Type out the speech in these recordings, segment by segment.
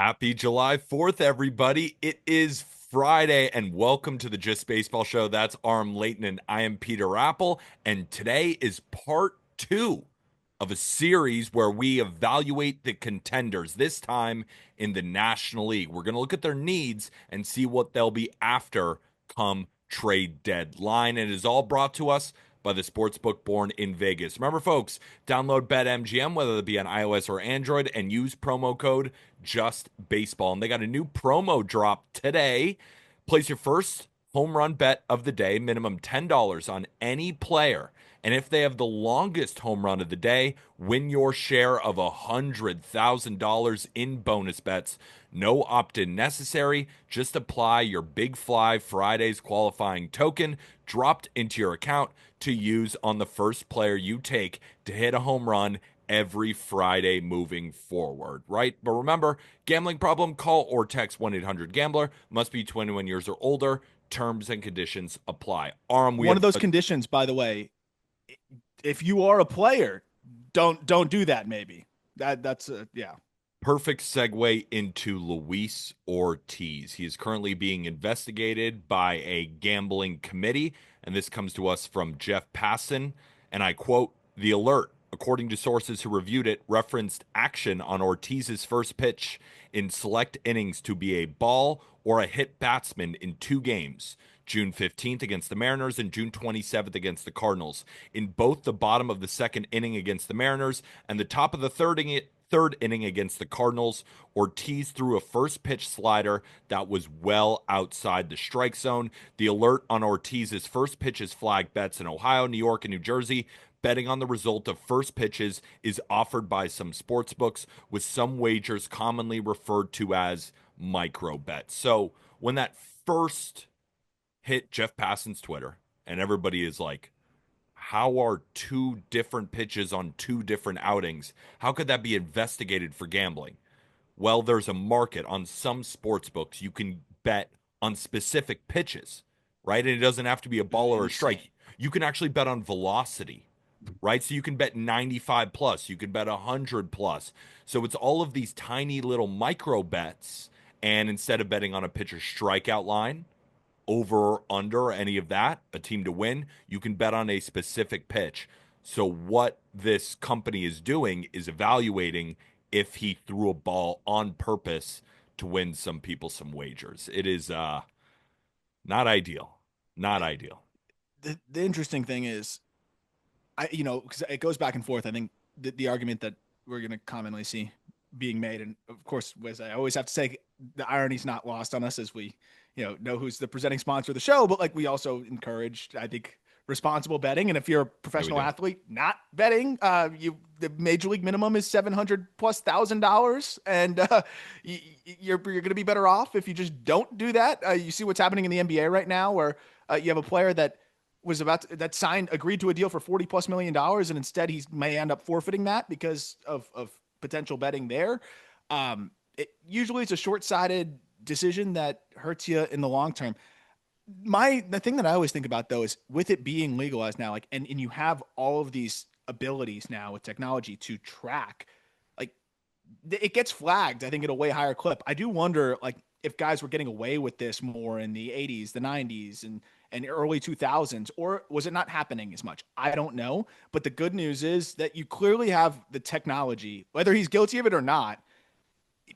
Happy July 4th, everybody. It is Friday, and welcome to the Just Baseball Show. That's Aram Layton, and I am Peter Apple. And today is part two of a series where we evaluate the contenders, this time in the National League. We're going to look at their needs and see what they'll be after come trade deadline. And it is all brought to us by the sportsbook born in Vegas. Remember, folks, download BetMGM, whether it be on iOS or Android, and use promo code JUSTBASEBALL. And they got a new promo drop today. Place your first home run bet of the day, minimum $10 on any player. And if they have the longest home run of the day, win your share of $100,000 in bonus bets. No opt-in necessary. Just apply your Big Fly Fridays qualifying token dropped into your account to use on the first player you take to hit a home run every Friday moving forward, right? But remember, gambling problem, call or text 1-800-GAMBLER. Must be 21 years or older. Terms and conditions apply. We One have of those conditions, by the way, if you are a player, don't do that. Maybe that's yeah. perfect segue into Luis Ortiz. He is currently being investigated by a gambling committee, and this comes to us from Jeff Passan, and I quote, "The alert, according to sources who reviewed it, referenced action on Ortiz's first pitch in select innings to be a ball or a hit batsman in two games, June 15th against the Mariners and June 27th against the Cardinals. In both the bottom of the second inning against the Mariners and the top of the third inning against the Cardinals, Ortiz threw a first pitch slider that was well outside the strike zone. The alert on Ortiz's first pitches flag bets in Ohio, New York, and New Jersey. Betting on the result of first pitches is offered by some sports books, with some wagers commonly referred to as micro bets." So when that first hit Jeff Passan's Twitter, and everybody is like, how are two different pitches on two different outings? How could that be investigated for gambling? Well, there's a market on some sports books. You can bet on specific pitches, right? And it doesn't have to be a This is ball or a insane. strike. You can actually bet on velocity, right? So you can bet 95 plus, you can bet 100 plus. So it's all of these tiny little micro bets. And instead of betting on a pitcher's strikeout line, over or under any of that, a team to win, you can bet on a specific pitch. So what this company is doing is evaluating if he threw a ball on purpose to win some people some wagers. It is not ideal. Not ideal. The interesting thing is, because it goes back and forth. I think the argument that we're going to commonly see being made, and of course, as I always have to say, the irony's not lost on us as we, know who's the presenting sponsor of the show. But like we also encourage, I think, responsible betting. And if you're a Yeah, we professional do. athlete not betting, the major league minimum is $700,000+, and you're going to be better off if you just don't do that. You see what's happening in the NBA right now, where you have a player that signed, agreed to a deal for $40+ million, and instead he may end up forfeiting that because of potential betting there. Usually it's a short-sighted decision that hurts you in the long term. The thing that I always think about, though, is with it being legalized now, like, and you have all of these abilities now with technology to track, like, it gets flagged, I think, at a way higher clip. I do wonder, like, if guys were getting away with this more in the 80s, the 90s, and early 2000s, or was it not happening as much? I don't know. But the good news is that you clearly have the technology, whether he's guilty of it or not.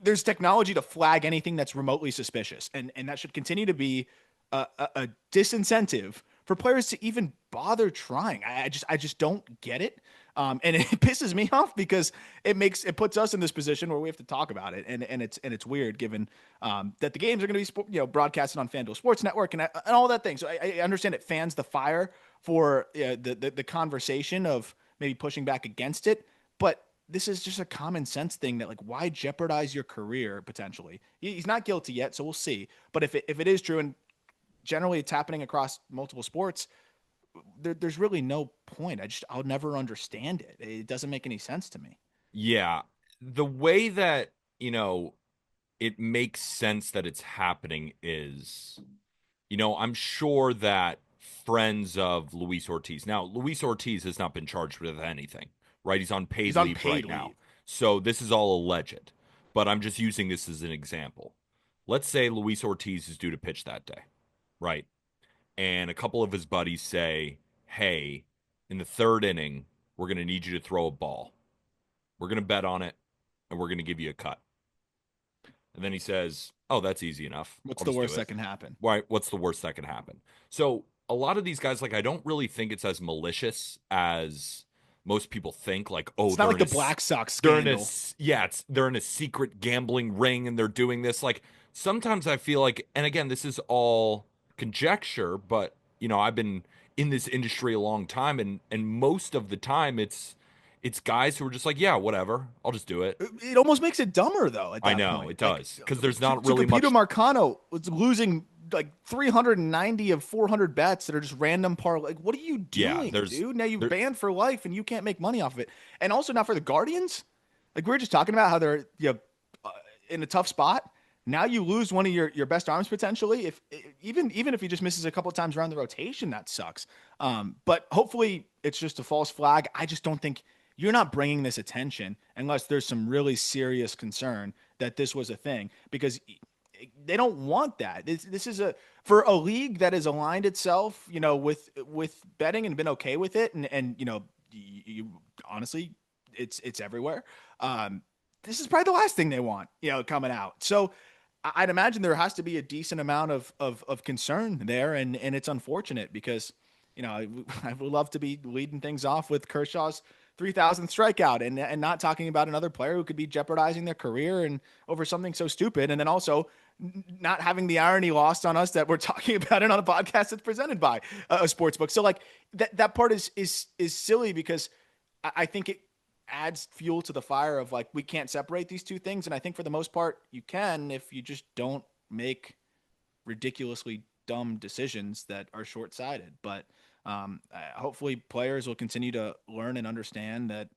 There's technology to flag anything that's remotely suspicious, and that should continue to be a disincentive for players to even bother trying. I just don't get it. And it pisses me off because it puts us in this position where we have to talk about it, and it's weird given that the games are going to be broadcasted on FanDuel Sports Network and all that thing. So I understand it fans the fire for the conversation of maybe pushing back against it, but this is just a common sense thing that, like, why jeopardize your career potentially? He's not guilty yet, so we'll see. But if it is true, and generally it's happening across multiple sports, there's really no point. I'll never understand it. It doesn't make any sense to me. Yeah. The way that, it makes sense that it's happening is, I'm sure that friends of Luis Ortiz. Now, Luis Ortiz has not been charged with anything, right? He's on He's paid on leave paid right now. leave. So this is all alleged. but I'm just using this as an example. Let's say Luis Ortiz is due to pitch that day, right? And a couple of his buddies say, hey, in the third inning, we're going to need you to throw a ball. We're going to bet on it, and we're going to give you a cut. And then he says, oh, that's easy enough. What's I'll the just do worst it. that can happen? Right. What's the worst that can happen? So a lot of these guys, like, I don't really think it's as malicious as most people think. Like, oh, It's not like the Black Sox they're in a, scandal. yeah, they're in a secret gambling ring and they're doing this. Like, sometimes I feel like, and again, this is all conjecture, but I've been in this industry a long time, and most of the time it's guys who are just like, yeah, whatever, I'll just do it. It almost makes it dumber though at I that know point. it Like does because there's not really Tucupita much. Marcano was losing like 390 of 400 bets that are just random Like, what are you Yeah, doing, dude? Now you're there, banned for life and you can't make money off of it. And also now for the Guardians, like we were just talking about how they're in a tough spot. Now you lose one of your best arms potentially. If even if he just misses a couple of times around the rotation, that sucks. But hopefully it's just a false flag. I just don't think you're not bringing this attention unless there's some really serious concern that this was a thing because they don't want that. This is for a league that has aligned itself, with betting and been okay with it, and you honestly, it's everywhere. This is probably the last thing they want, coming out. So I'd imagine there has to be a decent amount of concern there, and it's unfortunate because I would love to be leading things off with Kershaw's 3,000th strikeout and not talking about another player who could be jeopardizing their career and over something so stupid, and then also not having the irony lost on us that we're talking about it on a podcast that's presented by a sports book. So like that part is silly because I think it adds fuel to the fire of like we can't separate these two things, and I think for the most part you can if you just don't make ridiculously dumb decisions that are short-sighted. But hopefully players will continue to learn and understand that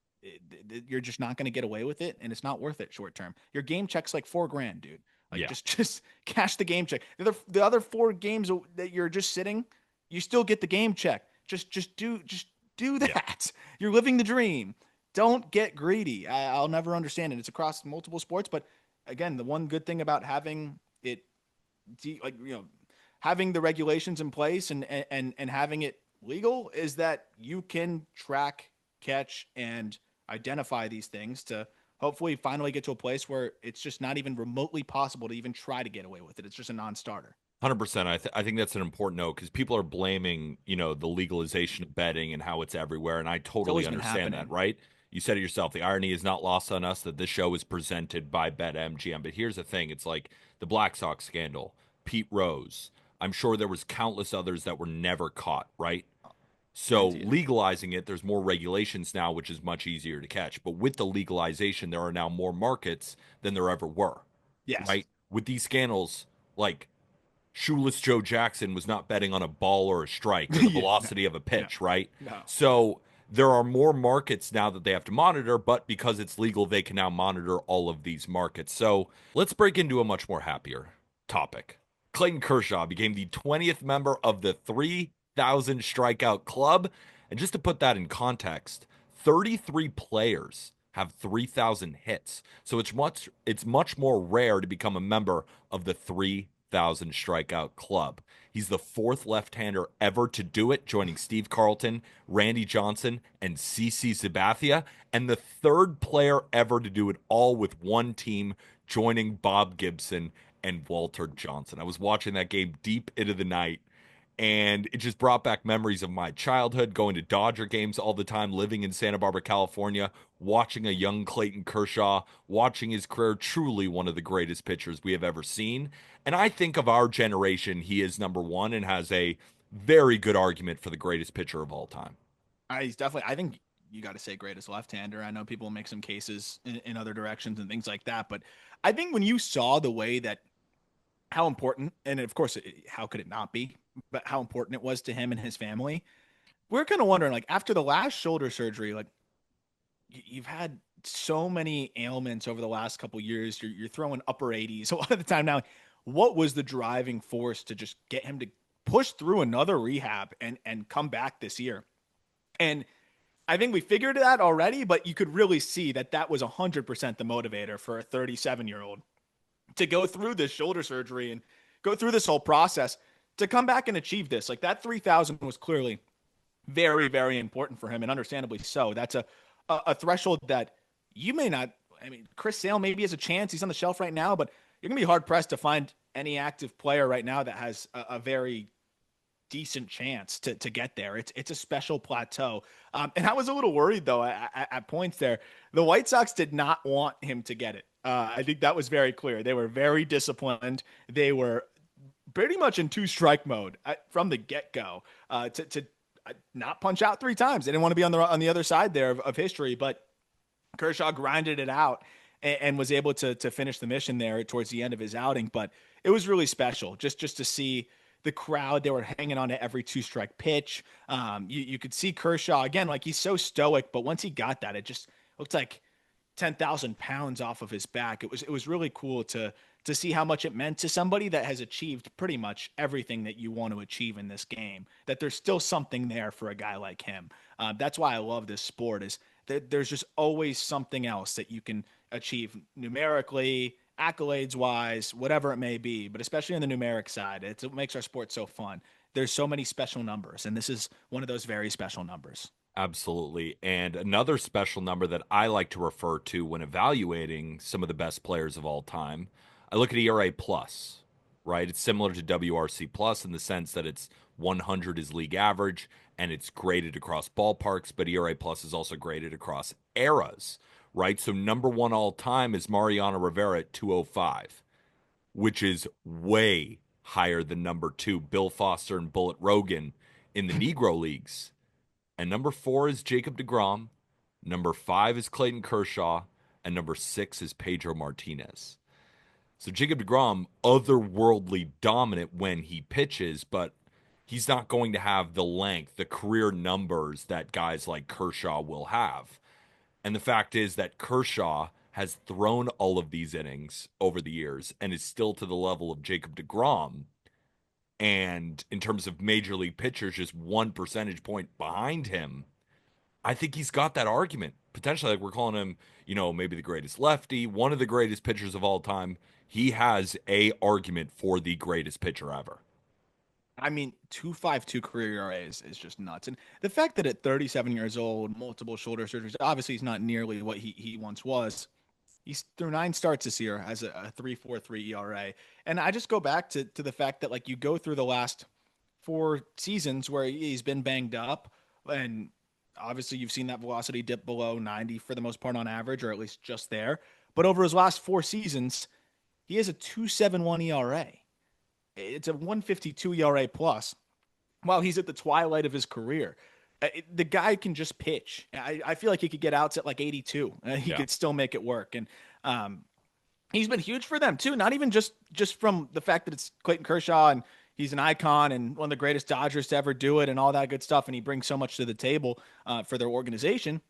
you're just not going to get away with it, and it's not worth it short term. Your game check's like $4,000, dude. Like yeah. just cash the game check. The other 4 games that you're just sitting, you still get the game check. Just do that. Yeah. You're living the dream. Don't get greedy. I'll never understand it. It's across multiple sports, but again, the one good thing about having it, having the regulations in place and having it legal is that you can track, catch, and identify these things to hopefully finally get to a place where it's just not even remotely possible to even try to get away with it. It's just a non-starter. 100%. I think that's an important note because people are blaming, the legalization of betting and how it's everywhere. And I totally understand that, right? You said it yourself. The irony is not lost on us that this show is presented by BetMGM. But here's the thing. It's like the Black Sox scandal, Pete Rose. I'm sure there was countless others that were never caught, right? So legalizing it, there's more regulations now, which is much easier to catch. But with the legalization, there are now more markets than there ever were. Yes. Right? With these scandals, like Shoeless Joe Jackson was not betting on a ball or a strike or the velocity of a pitch, right? No. So there are more markets now that they have to monitor, but because it's legal, they can now monitor all of these markets. So let's break into a much more happier topic. Clayton Kershaw became the 20th member of the 3,000 strikeout club. And just to put that in context, 33 players have 3,000 hits. So it's much more rare to become a member of the 3,000 strikeout club. He's the 4th left-hander ever to do it, joining Steve Carlton, Randy Johnson, and CC Sabathia, and the 3rd player ever to do it all with one team, joining Bob Gibson and Walter Johnson. I was watching that game deep into the night, and it just brought back memories of my childhood, going to Dodger games all the time, living in Santa Barbara, California, watching a young Clayton Kershaw, watching his career, truly one of the greatest pitchers we have ever seen. And I think of our generation, he is number one and has a very good argument for the greatest pitcher of all time. He's definitely, I think you got to say greatest left-hander. I know people make some cases in other directions and things like that, but I think when you saw the way that how important, and of course, how could it not be, but how important it was to him and his family. We're kind of wondering, like, after the last shoulder surgery, like, you've had so many ailments over the last couple years. You're throwing upper 80s a lot of the time now. What was the driving force to just get him to push through another rehab and come back this year? And I think we figured that already, but you could really see that that was 100% the motivator for a 37-year-old to go through this shoulder surgery and go through this whole process to come back and achieve this. Like that 3,000 was clearly very, very important for him, and understandably so. That's a threshold that you may not. I mean, Chris Sale maybe has a chance. He's on the shelf right now, but you're gonna be hard pressed to find any active player right now that has a very decent chance to get there. It's a special plateau. And I was a little worried though at points there. The White Sox did not want him to get it. I think that was very clear. They were very disciplined. They were pretty much in two-strike mode from the get-go to not punch out three times. They didn't want to be on the other side there of history, but Kershaw grinded it out and was able to finish the mission there towards the end of his outing. But it was really special just to see the crowd. They were hanging on to every two-strike pitch. You could see Kershaw again, like he's so stoic, but once he got that, it just looked like 10,000 pounds off of his back. It was really cool to see how much it meant to somebody that has achieved pretty much everything that you want to achieve in this game, that there's still something there for a guy like him. That's why I love this sport, is that there's just always something else that you can achieve numerically, accolades wise, whatever it may be, but especially on the numeric side, it's what makes our sport so fun. There's so many special numbers, and this is one of those very special numbers. Absolutely. And another special number that I like to refer to when evaluating some of the best players of all time, I look at ERA plus, right? It's similar to WRC plus in the sense that it's 100 is league average and it's graded across ballparks, but ERA plus is also graded across eras, right? So number one all time is Mariano Rivera at 205, which is way higher than number two, Bill Foster and Bullet Rogan in the Negro leagues. And number four is Jacob deGrom. Number five is Clayton Kershaw. And number six is Pedro Martinez. So Jacob deGrom, otherworldly dominant when he pitches, but he's not going to have the length, the career numbers that guys like Kershaw will have. And the fact is that Kershaw has thrown all of these innings over the years and is still to the level of Jacob deGrom, and in terms of major league pitchers, just 1 percentage point behind him. I think he's got that argument. Potentially, like we're calling him, maybe the greatest lefty, one of the greatest pitchers of all time. He has a argument for the greatest pitcher ever. I mean, 2.52 career ERA is just nuts. And the fact that at 37 years old, multiple shoulder surgeries, obviously he's not nearly what he once was. He's through 9 starts this year, has a 3.43 ERA. And I just go back to the fact that, like, you go through the last 4 seasons where he's been banged up, and obviously you've seen that velocity dip below 90 for the most part on average, or at least just there. But over his last 4 seasons, he has a 2.71 ERA. It's a 1.52 ERA plus while he's at the twilight of his career. The guy can just pitch. I feel like he could get outs at like 82. He Yeah. could still make it work. And he's been huge for them too. Not even just from the fact that it's Clayton Kershaw and he's an icon and one of the greatest Dodgers to ever do it and all that good stuff. And he brings so much to the table for their organization.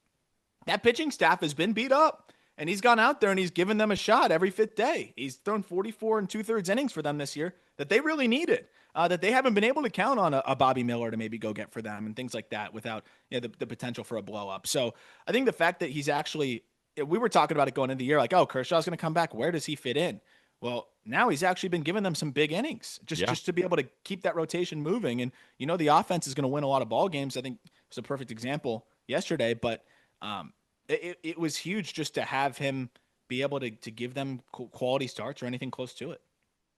That pitching staff has been beat up. And he's gone out there and he's given them a shot every fifth day. He's thrown 44 and 2/3 innings for them this year that they really needed, that they haven't been able to count on a Bobby Miller to maybe go get for them and things like that without the potential for a blow up. So I think the fact that he's actually, we were talking about it going into the year, like, oh, Kershaw's going to come back. Where does he fit in? Well, now he's actually been giving them some big innings Yeah. just to be able to keep that rotation moving. And, the offense is going to win a lot of ball games. I think it's a perfect example yesterday, but it was huge just to have him be able to give them quality starts or anything close to it.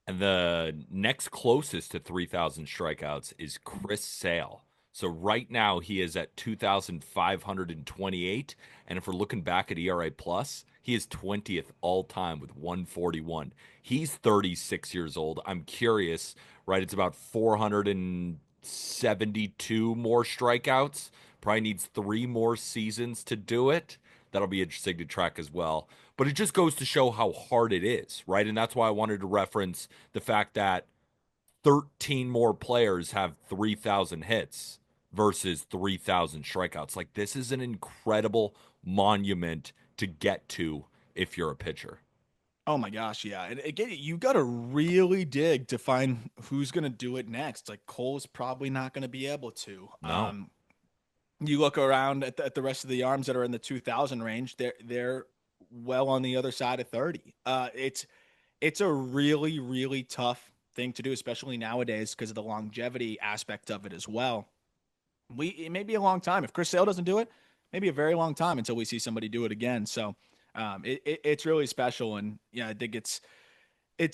And the next closest to 3,000 strikeouts is Chris Sale. So right now he is at 2,528. And if we're looking back at ERA plus, he is 20th all time with 141. He's 36 years old. I'm curious, right? It's about 472 more strikeouts. Probably needs 3 more seasons to do it. That'll be interesting to track as well. But it just goes to show how hard it is, right? And that's why I wanted to reference the fact that 13 more players have 3,000 hits versus 3,000 strikeouts. Like, this is an incredible monument to get to if you're a pitcher. Oh my gosh, yeah. And again, you got to really dig to find who's going to do it next. Like Cole's probably not going to be able to. No. You look around at the rest of the arms that are in the 2000 range, they're well on the other side of 30. It's a really, really tough thing to do, especially nowadays because of the longevity aspect of it as well. It may be a long time if Chris Sale doesn't do it. Maybe a very long time until we see somebody do it again. So it's really special, and yeah, I think it's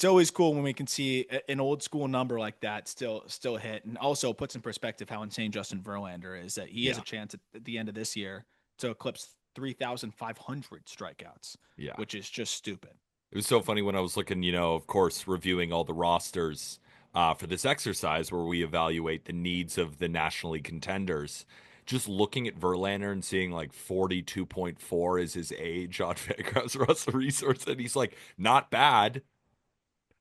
always cool when we can see an old school number like that still hit, and also puts in perspective how insane Justin Verlander is. That he has a Yeah. chance at the end of this year to eclipse 3,500 strikeouts, Yeah. which is just stupid. It was so funny when I was looking, of course, reviewing all the rosters for this exercise where we evaluate the needs of the National League contenders. Just looking at Verlander and seeing like 42.4 is his age on Fangraphs Russell Resource, and he's like, not bad.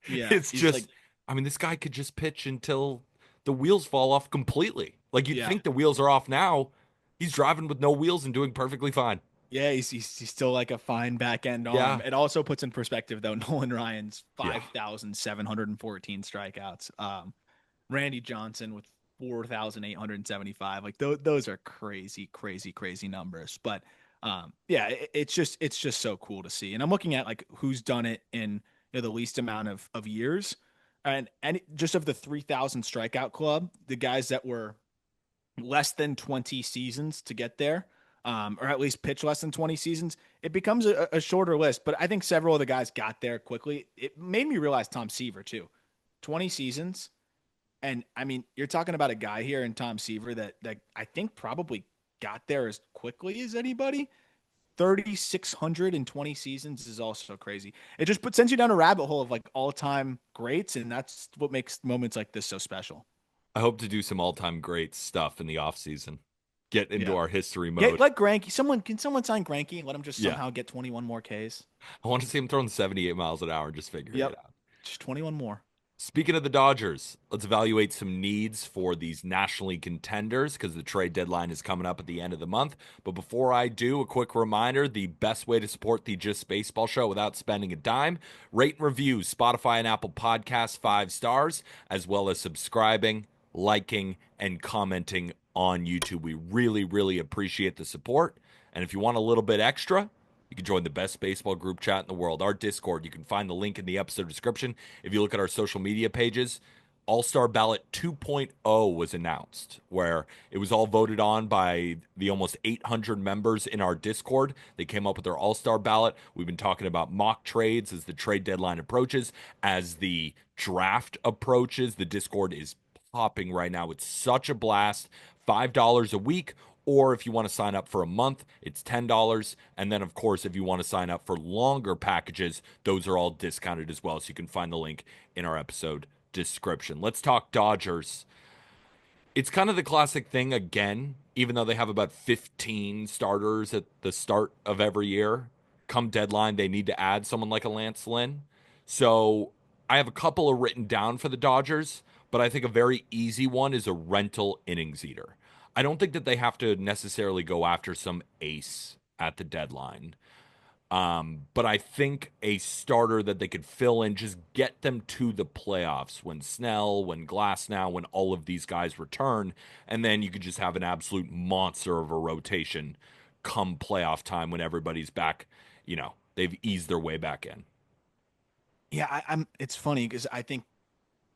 Yeah, It's he's like, just, I mean, this guy could just pitch until the wheels fall off completely. Like you'd yeah, think the wheels are off now. He's driving with no wheels and doing perfectly fine. yeah, he's still like a fine back end arm. Yeah. It also puts in perspective though Nolan Ryan's Yeah. 5,714 strikeouts. Randy Johnson with 4,875. Like those are crazy, crazy, crazy numbers. But yeah, it's just so cool to see. And I'm looking at like who's done it in the least amount of years, and just of the 3,000 strikeout club, the guys that were less than 20 seasons to get there. Or at least pitch less than 20 seasons, it becomes a shorter list. But I think several of the guys got there quickly. It made me realize Tom Seaver, too. 20 seasons, and I mean, you're talking about a guy here in Tom Seaver that I think probably got there as quickly as anybody. 3,620 seasons is also crazy. It just sends you down a rabbit hole of like all time greats, and that's what makes moments like this so special. I hope to do some all-time great stuff in the off season. Get into Yeah, our history get mode. let Granky. Can someone sign Granky and let him just Yeah. somehow get 21 more Ks? I want to see him throwing 78 miles an hour and just figuring Yep, it out. just 21 more. Speaking of the Dodgers, let's evaluate some needs for these National League contenders because the trade deadline is coming up at the end of the month. But before I do, a quick reminder the best way to support the Just Baseball show without spending a dime, rate and review Spotify and Apple Podcasts 5 stars, as well as subscribing, liking, and commenting on YouTube. We really, really appreciate the support. And if you want a little bit extra, you can join the best baseball group chat in the world, our Discord. You can find the link in the episode description. If you look at our social media pages, All Star Ballot 2.0 was announced, where it was all voted on by the almost 800 members in our Discord. They came up with their All Star Ballot. We've been talking about mock trades as the trade deadline approaches, as the draft approaches. The Discord is popping right now. It's such a blast. $5 a week, or if you want to sign up for a month, it's $10. And then, of course, if you want to sign up for longer packages, those are all discounted as well. So you can find the link in our episode description. Let's talk Dodgers. It's kind of the classic thing again, even though they have about 15 starters at the start of every year. Come deadline, they need to add someone like a Lance Lynn. So I have a couple of written down for the Dodgers, but I think a very easy one is a rental innings eater. I don't think that they have to necessarily go after some ace at the deadline. But I think a starter that they could fill in, just get them to the playoffs when Snell, when Glasnow, when all of these guys return, and then you could just have an absolute monster of a rotation come playoff time when everybody's back. They've eased their way back in. Yeah, I'm. It's funny because I think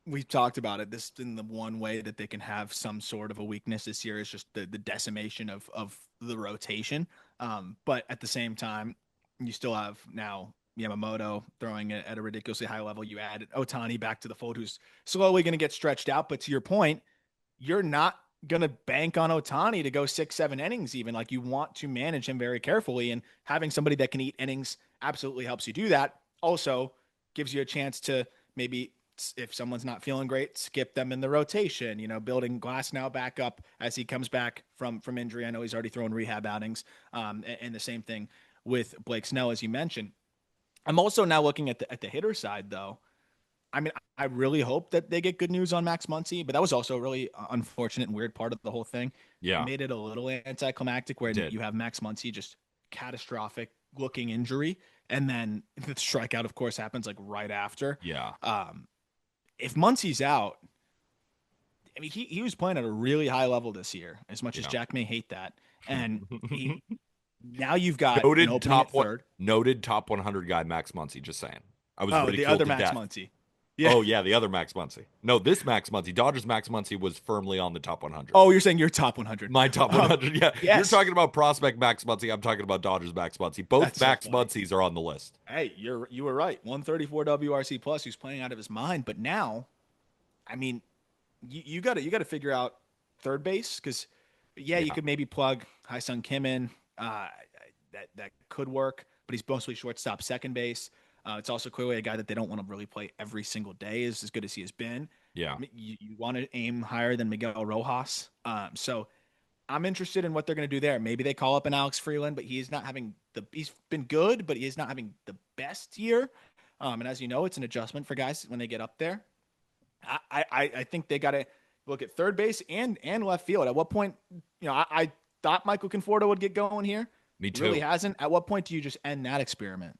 we've talked about it. This in the one way that they can have some sort of a weakness this year is just the decimation of the rotation. But at the same time, you still have now Yamamoto throwing it at a ridiculously high level. You add Otani back to the fold, who's slowly going to get stretched out. But to your point, you're not going to bank on Otani to go 6, 7 innings, even. Like you want to manage him very carefully, and having somebody that can eat innings absolutely helps you do that. Also gives you a chance to maybe, if someone's not feeling great, skip them in the rotation, building Glasnow back up as he comes back from injury. I know he's already throwing rehab outings. And the same thing with Blake Snell, as you mentioned. I'm also now looking at the hitter side, though. I mean, I really hope that they get good news on Max Muncy, but that was also a really unfortunate and weird part of the whole thing. It Yeah, made it a little anticlimactic when did. you have Max Muncy just catastrophic looking injury, and then the strikeout, of course, happens like right after. Yeah. Um, if Muncy's out, I mean, he was playing at a really high level this year, as much as Yeah. Jack may hate that. And now you've got an Noted opening at top one, third. noted top 100 guy Max Muncy. Just saying, I was Oh, the ridiculed other to Max death. Muncy. Yeah. Oh yeah, the other Max Muncy. No, this Max Muncy. Dodgers Max Muncy was firmly on the top 100. Oh, you're saying your top 100. My top 100. Yeah, you're Yes, talking about prospect Max Muncy. I'm talking about Dodgers Max Muncy. Both that's so Max funny. Muncys are on the list. Hey, you were right. 134 WRC plus. He's playing out of his mind. But now, I mean, you got to figure out third base because, yeah, you Yeah, could maybe plug Sung Kim in. That could work, but he's mostly shortstop, second base. It's also clearly a guy that they don't want to really play every single day, as good as he has been. yeah. You want to aim higher than Miguel Rojas. So I'm interested in what they're going to do there. Maybe they call up an Alex Freeland, but he's not having he's been good, but he is not having the best year. And as you know, it's an adjustment for guys when they get up there. I think they got to look at third base and left field. At what point, I thought Michael Conforto would get going here. Me He really too. hasn't. At what point do you just end that experiment?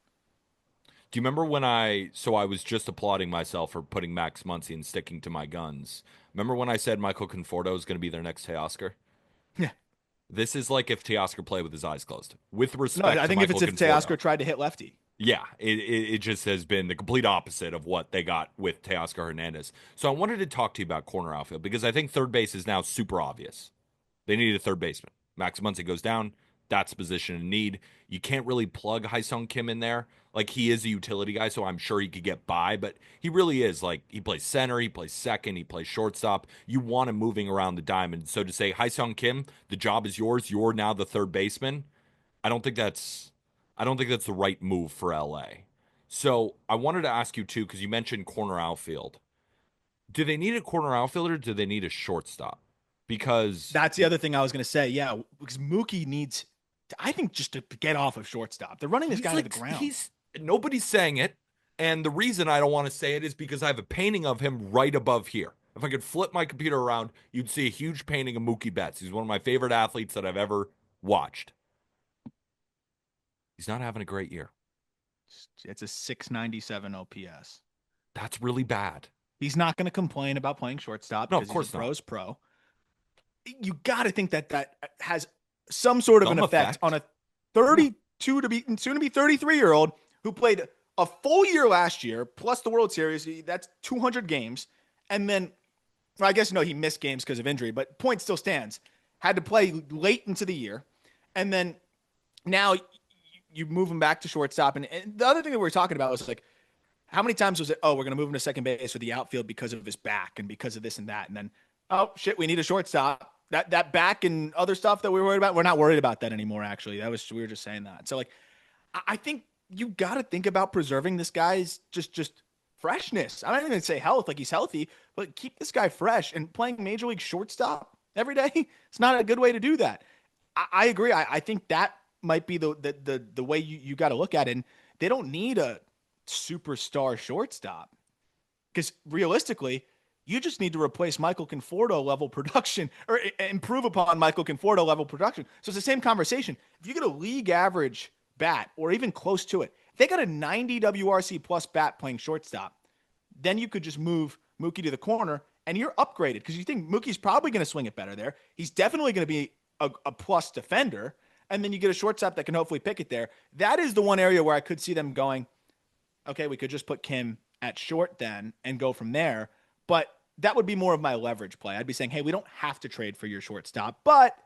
Do you remember when I was just applauding myself for putting Max Muncy and sticking to my guns. Remember when I said Michael Conforto is going to be their next Teoscar? Yeah. This is like if Teoscar played with his eyes closed. With No, respect I to think if Michael it's if Conforto. Teoscar tried to hit lefty. Yeah, it just has been the complete opposite of what they got with Teoscar Hernandez. So I wanted to talk to you about corner outfield because I think third base is now super obvious. They need a third baseman. Max Muncy goes down. That's a position in need. You can't really plug Sung Kim in there. Like he is a utility guy, so I'm sure he could get by, but he really is like he plays center, he plays second, he plays shortstop. You want him moving around the diamond. So to say, Sung Kim, the job is yours. You're now the third baseman. I don't think that's I don't think that's the right move for LA. So I wanted to ask you too, because you mentioned corner outfield. Do they need a corner outfielder? Or do they need a shortstop? Because That's the other thing I was going to say. Yeah, because Mookie needs, I think, just to get off of shortstop. They're running this guy to the ground. he's nobody's saying it. And the reason I don't want to say it is because I have a painting of him right above here. If I could flip my computer around, you'd see a huge painting of Mookie Betts. He's one of my favorite athletes that I've ever watched. He's not having a great year. It's a 697 OPS. That's really bad. He's not going to complain about playing shortstop No, of because course he's a not. pro's pro. You got to think that has some sort of Some an effect effect. on a 32 to be soon to be 33-year-old who played a full year last year plus the World Series. That's 200 games, and then well, I guess no, he missed games because of injury, but point still stands. Had to play late into the year, and then now you move him back to shortstop. And the other thing that we were talking about was like, how many times was it? Oh, we're going to move him to second base for the outfield because of his back and because of this and that. And then, oh shit, we need a shortstop. That back and other stuff that we were worried about, we're not worried about that anymore. Actually, we were just saying that. So like, I think you got to think about preserving this guy's just freshness. I don't even say health, like he's healthy, but keep this guy fresh and playing major league shortstop every day. It's not a good way to do that. I agree. I think that might be the way you got to look at it. And they don't need a superstar shortstop because realistically, you just need to replace Michael Conforto level production or improve upon Michael Conforto level production. So it's the same conversation. If you get a league average bat or even close to it, if they got a 90 WRC plus bat playing shortstop, then you could just move Mookie to the corner and you're upgraded because you think Mookie's probably going to swing it better there. He's definitely going to be a plus defender. And then you get a shortstop that can hopefully pick it there. That is the one area where I could see them going, okay, we could just put Kim at short then and go from there. But that would be more of my leverage play. I'd be saying, hey, we don't have to trade for your shortstop, but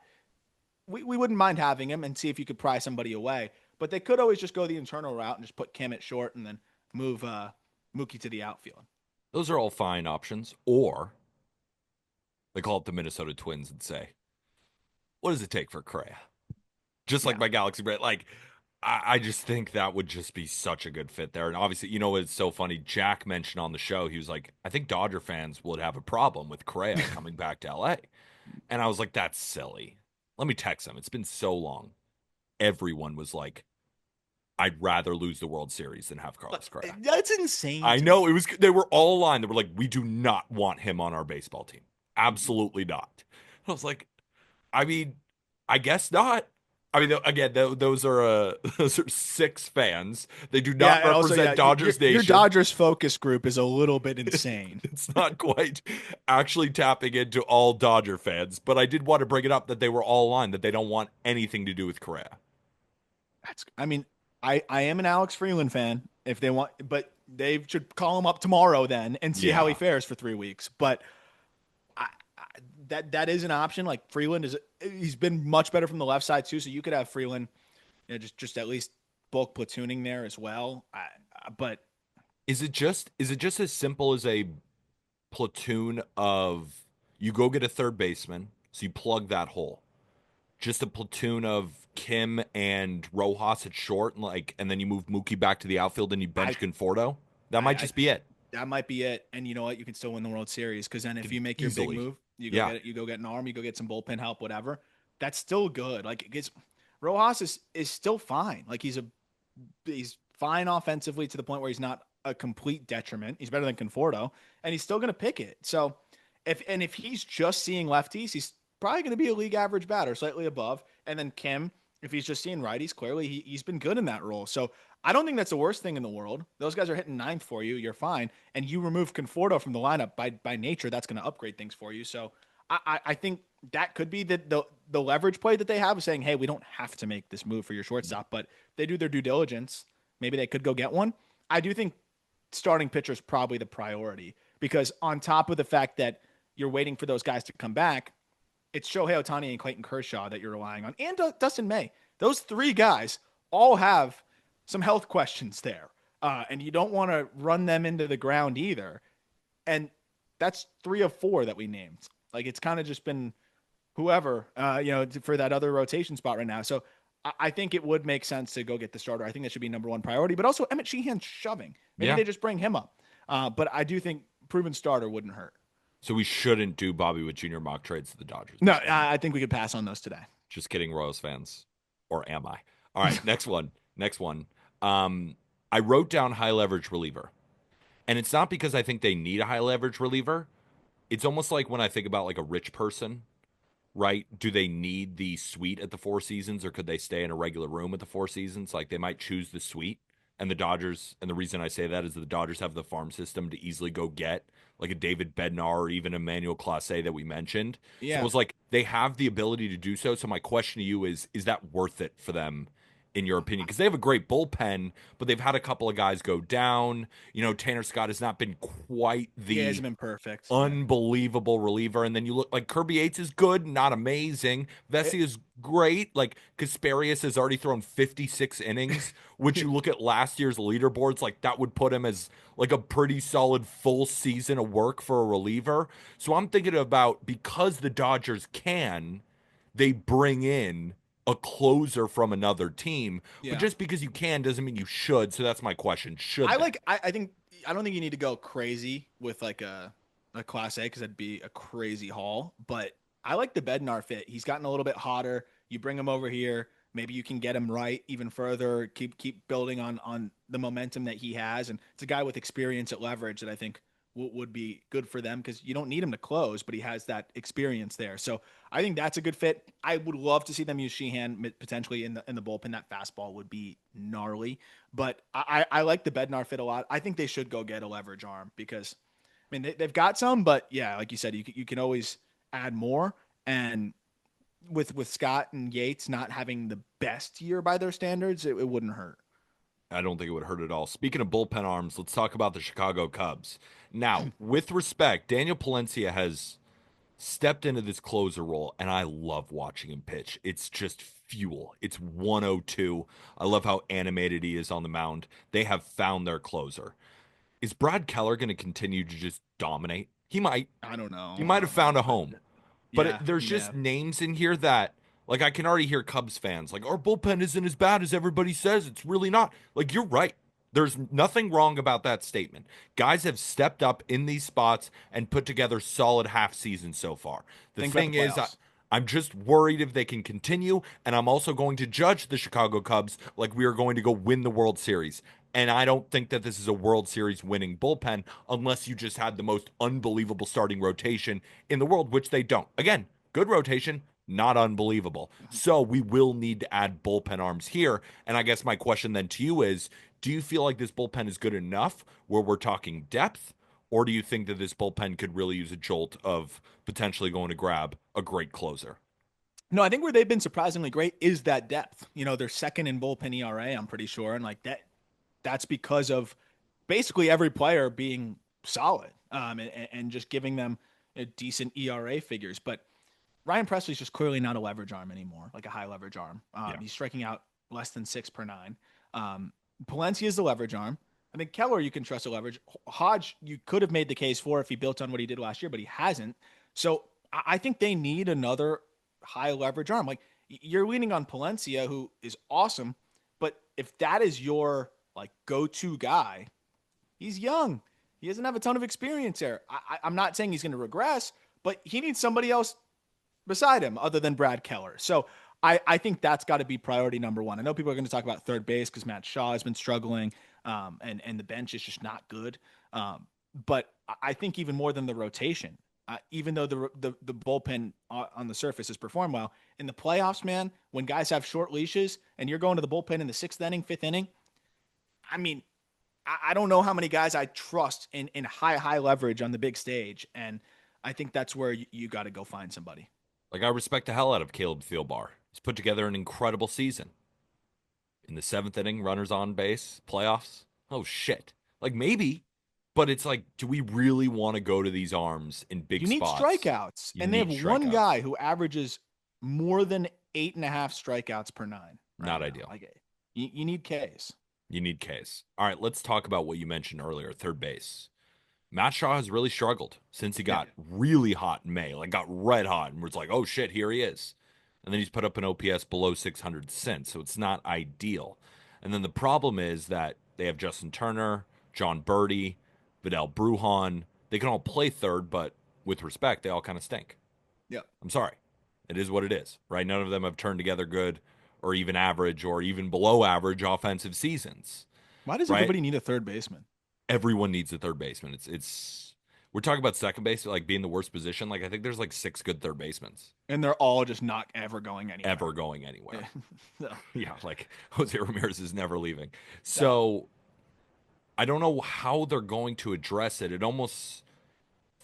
we wouldn't mind having him and see if you could pry somebody away. But they could always just go the internal route and just put Kim at short and then move Mookie to the outfield. Those are all fine options. Or they call up the Minnesota Twins and say, what does it take for Correa? Just like Yeah. my Galaxy Brand. Like, I just think that would just be such a good fit there. And obviously, you know, it's so funny. Jack mentioned on the show, he was like, I think Dodger fans would have a problem with Correa coming back to LA. And I was like, that's silly. Let me text him. It's been so long. Everyone was like, I'd rather lose the World Series than have Carlos Correa. That's insane. I know it was, they were all aligned. They were like, we do not want him on our baseball team. Absolutely not. I was like, I mean, I guess not. I mean, again, those are those are six fans. They do Yeah, not and also, represent yeah, Dodgers your Nation. Dodgers focus group is a little bit insane. It's not quite actually tapping into all Dodger fans, but I did want to bring it up that they were all aligned, that they don't want anything to do with Correa. I mean, I am an Alex Freeland fan if they want, but they should call him up tomorrow then and see how he Yeah. fares for 3 weeks. But I, I, that is an option. Like Freeland he's been much better from the left side too. So you could have Freeland, just at least bulk platooning there as well. But Is it just as simple as a platoon of you go get a third baseman, so you plug that hole. Just a platoon of Kim and Rojas at short, and then you move Mookie back to the outfield and you I bench Conforto. That might I just be it. that might be it. And you know what? You can still win the World Series because then if you make your big Easily. move, you go Yeah. get it. You go get an arm. You go get some bullpen help, whatever. That's still good. Like it gets Rojas is still fine. Like he's fine offensively to the point where he's not a complete detriment. He's better than Conforto, and he's still going to pick it. So if he's just seeing lefties, he's probably going to be a league average batter, slightly above. And then Kim, if he's just seeing righties, clearly he's been good in that role. So I don't think that's the worst thing in the world. Those guys are hitting ninth for you. You're fine. And you remove Conforto from the lineup by nature, that's going to upgrade things for you. So I think that could be the leverage play that they have of saying, hey, we don't have to make this move for your shortstop, but they do their due diligence. Maybe they could go get one. I do think starting pitcher is probably the priority because on top of the fact that you're waiting for those guys to come back, it's Shohei Ohtani and Clayton Kershaw that you're relying on, and Dustin May. Those three guys all have some health questions there, and you don't want to run them into the ground either. And that's three of four that we named. Like it's kind of just been whoever, for that other rotation spot right now. So I think it would make sense to go get the starter. I think that should be number one priority. But also Emmett Sheehan's shoving. Maybe Yeah. they just bring him up. But I do think proven starter wouldn't hurt. So we shouldn't do Bobby Witt Jr. mock trades to the Dodgers. No, I think we could pass on those today. Just kidding, Royals fans. Or am I? All right, next one. Next one. I wrote down high leverage reliever. And it's not because I think they need a high leverage reliever. It's almost like when I think about like a rich person, right? Do they need the suite at the Four Seasons or could they stay in a regular room at the Four Seasons? Like they might choose the suite. And the Dodgers, and the reason I say that is that the Dodgers have the farm system to easily go get like a David Bednar or even Emmanuel Clase that we mentioned. So it Yeah. was like they have the ability to do so. So my question to you is that worth it for them in your opinion? Because they have a great bullpen, but they've had a couple of guys go down. Tanner Scott has not been quite He the hasn't been perfect. unbelievable reliever. And then you look like Kirby Yates is good, not amazing. Vesey is great. Like Kasperius has already thrown 56 innings, which you look at last year's leaderboards, like that would put him as like a pretty solid full season of work for a reliever. So I'm thinking about because the Dodgers they bring in a closer from another team. But Yeah. just because you can doesn't mean you should. So that's my question. Should they? I don't think you need to go crazy with like a class A because that'd be a crazy haul. But I like the Bednar fit. He's gotten a little bit hotter. You bring him over here. Maybe you can get him right even further. Keep building on the momentum that he has. And it's a guy with experience at leverage that I think would be good for them because you don't need him to close, but he has that experience there. So I think that's a good fit. I would love to see them use Sheehan potentially in the bullpen. That fastball would be gnarly, but I like the Bednar fit a lot. I think they should go get a leverage arm because I mean they've got some, but yeah, like you said, you can always add more. And with Scott and Yates not having the best year by their standards, it wouldn't hurt. I don't think it would hurt at all. Speaking of bullpen arms, let's talk about the Chicago Cubs. Now, with respect, Daniel Palencia has stepped into this closer role, and I love watching him pitch. It's just fuel. It's 102. I love how animated he is on the mound. They have found their closer. Is Brad Keller going to continue to just dominate? He might. I don't know. He I might have don't know. found a home. But Yeah, there's yeah. just names in here that, like, I can already hear Cubs fans like, our bullpen isn't as bad as everybody says. It's really not. Like, you're right. There's nothing wrong about that statement. Guys have stepped up in these spots and put together solid half seasons so far. The Think about thing the is, playoffs. I'm just worried if they can continue, and I'm also going to judge the Chicago Cubs like we are going to go win the World Series. And I don't think that this is a World Series winning bullpen unless you just had the most unbelievable starting rotation in the world, which they don't. Again, good rotation, not unbelievable. So we will need to add bullpen arms here. And I guess my question then to you is, do you feel like this bullpen is good enough where we're talking depth? Or do you think that this bullpen could really use a jolt of potentially going to grab a great closer? No, I think where they've been surprisingly great is that depth. They're second in bullpen ERA, I'm pretty sure. And like that's because of basically every player being solid, and just giving them a decent ERA figures. But Ryan Presley's just clearly not a leverage arm anymore, like a high leverage arm. Yeah. He's striking out less than 6 per 9. Palencia is the leverage arm. I think Keller, you can trust a leverage. Hodge, you could have made the case for if he built on what he did last year, but he hasn't. So I think they need another high leverage arm. Like, you're leaning on Palencia, who is awesome, but if that is your like go-to guy, he's young. He doesn't have a ton of experience there. I'm not saying he's going to regress, but he needs somebody else beside him other than Brad Keller. So I think that's got to be priority number one. I know people are going to talk about third base because Matt Shaw has been struggling, and the bench is just not good. But I think even more than the rotation, even though the bullpen on the surface has performed well in the playoffs, man, when guys have short leashes and you're going to the bullpen in the 6th inning, 5th inning, I mean, I don't know how many guys I trust in high leverage on the big stage, and I think that's where you got to go find somebody. Like, I respect the hell out of Caleb Thielbar. He's put together an incredible season. In the 7th inning, runners on base, playoffs. Oh, shit. Like, maybe, but it's like, do we really want to go to these arms in big You need spots? strikeouts, You and they need have one strikeouts. guy who averages more than 8.5 strikeouts per 9. Not now. ideal. Like, you need Ks. You need Ks. All right, let's talk about what you mentioned earlier, third base. Matt Shaw has really struggled since he got really hot in May, like got red hot, and was like, oh shit, here he is. And then he's put up an OPS below 600 since, so it's not ideal. And then the problem is that they have Justin Turner, John Birdie, Vidal Brujan. They can all play third, but with respect, they all kind of stink. Yep. I'm sorry. It is what it is, right? None of them have turned together good or even average or even below average offensive seasons. Why does right? everybody need a third baseman? Everyone needs a third baseman. It's we're talking about second base like being the worst position. Like, I think there's like 6 good third basemen And they're all just not ever going anywhere. ever going anywhere. No. Yeah, like Jose Ramirez is never leaving. So I don't know how they're going to address it. It almost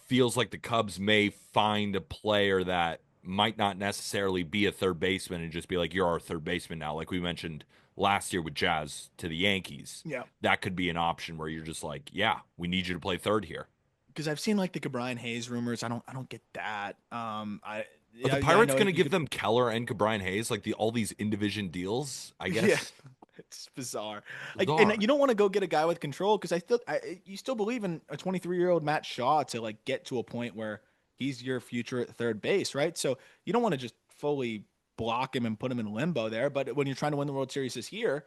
feels like the Cubs may find a player that might not necessarily be a third baseman and just be like, you're our third baseman now. Like we mentioned last year with Jazz to the Yankees. Yeah. That could be an option where you're just like, yeah, we need you to play third here. Because I've seen like the Cabrian Hayes rumors. I don't get that. Are the Pirates I going to give them Keller and Cabrian Hayes, like all these in division deals? I guess. Yeah. It's bizarre. Bizarre. And you don't want to go get a guy with control because you still believe in a 23-year-old Matt Shaw to like get to a point where he's your future at third base, right? So you don't want to just fully block him and put him in limbo there. But when you're trying to win the World Series this year,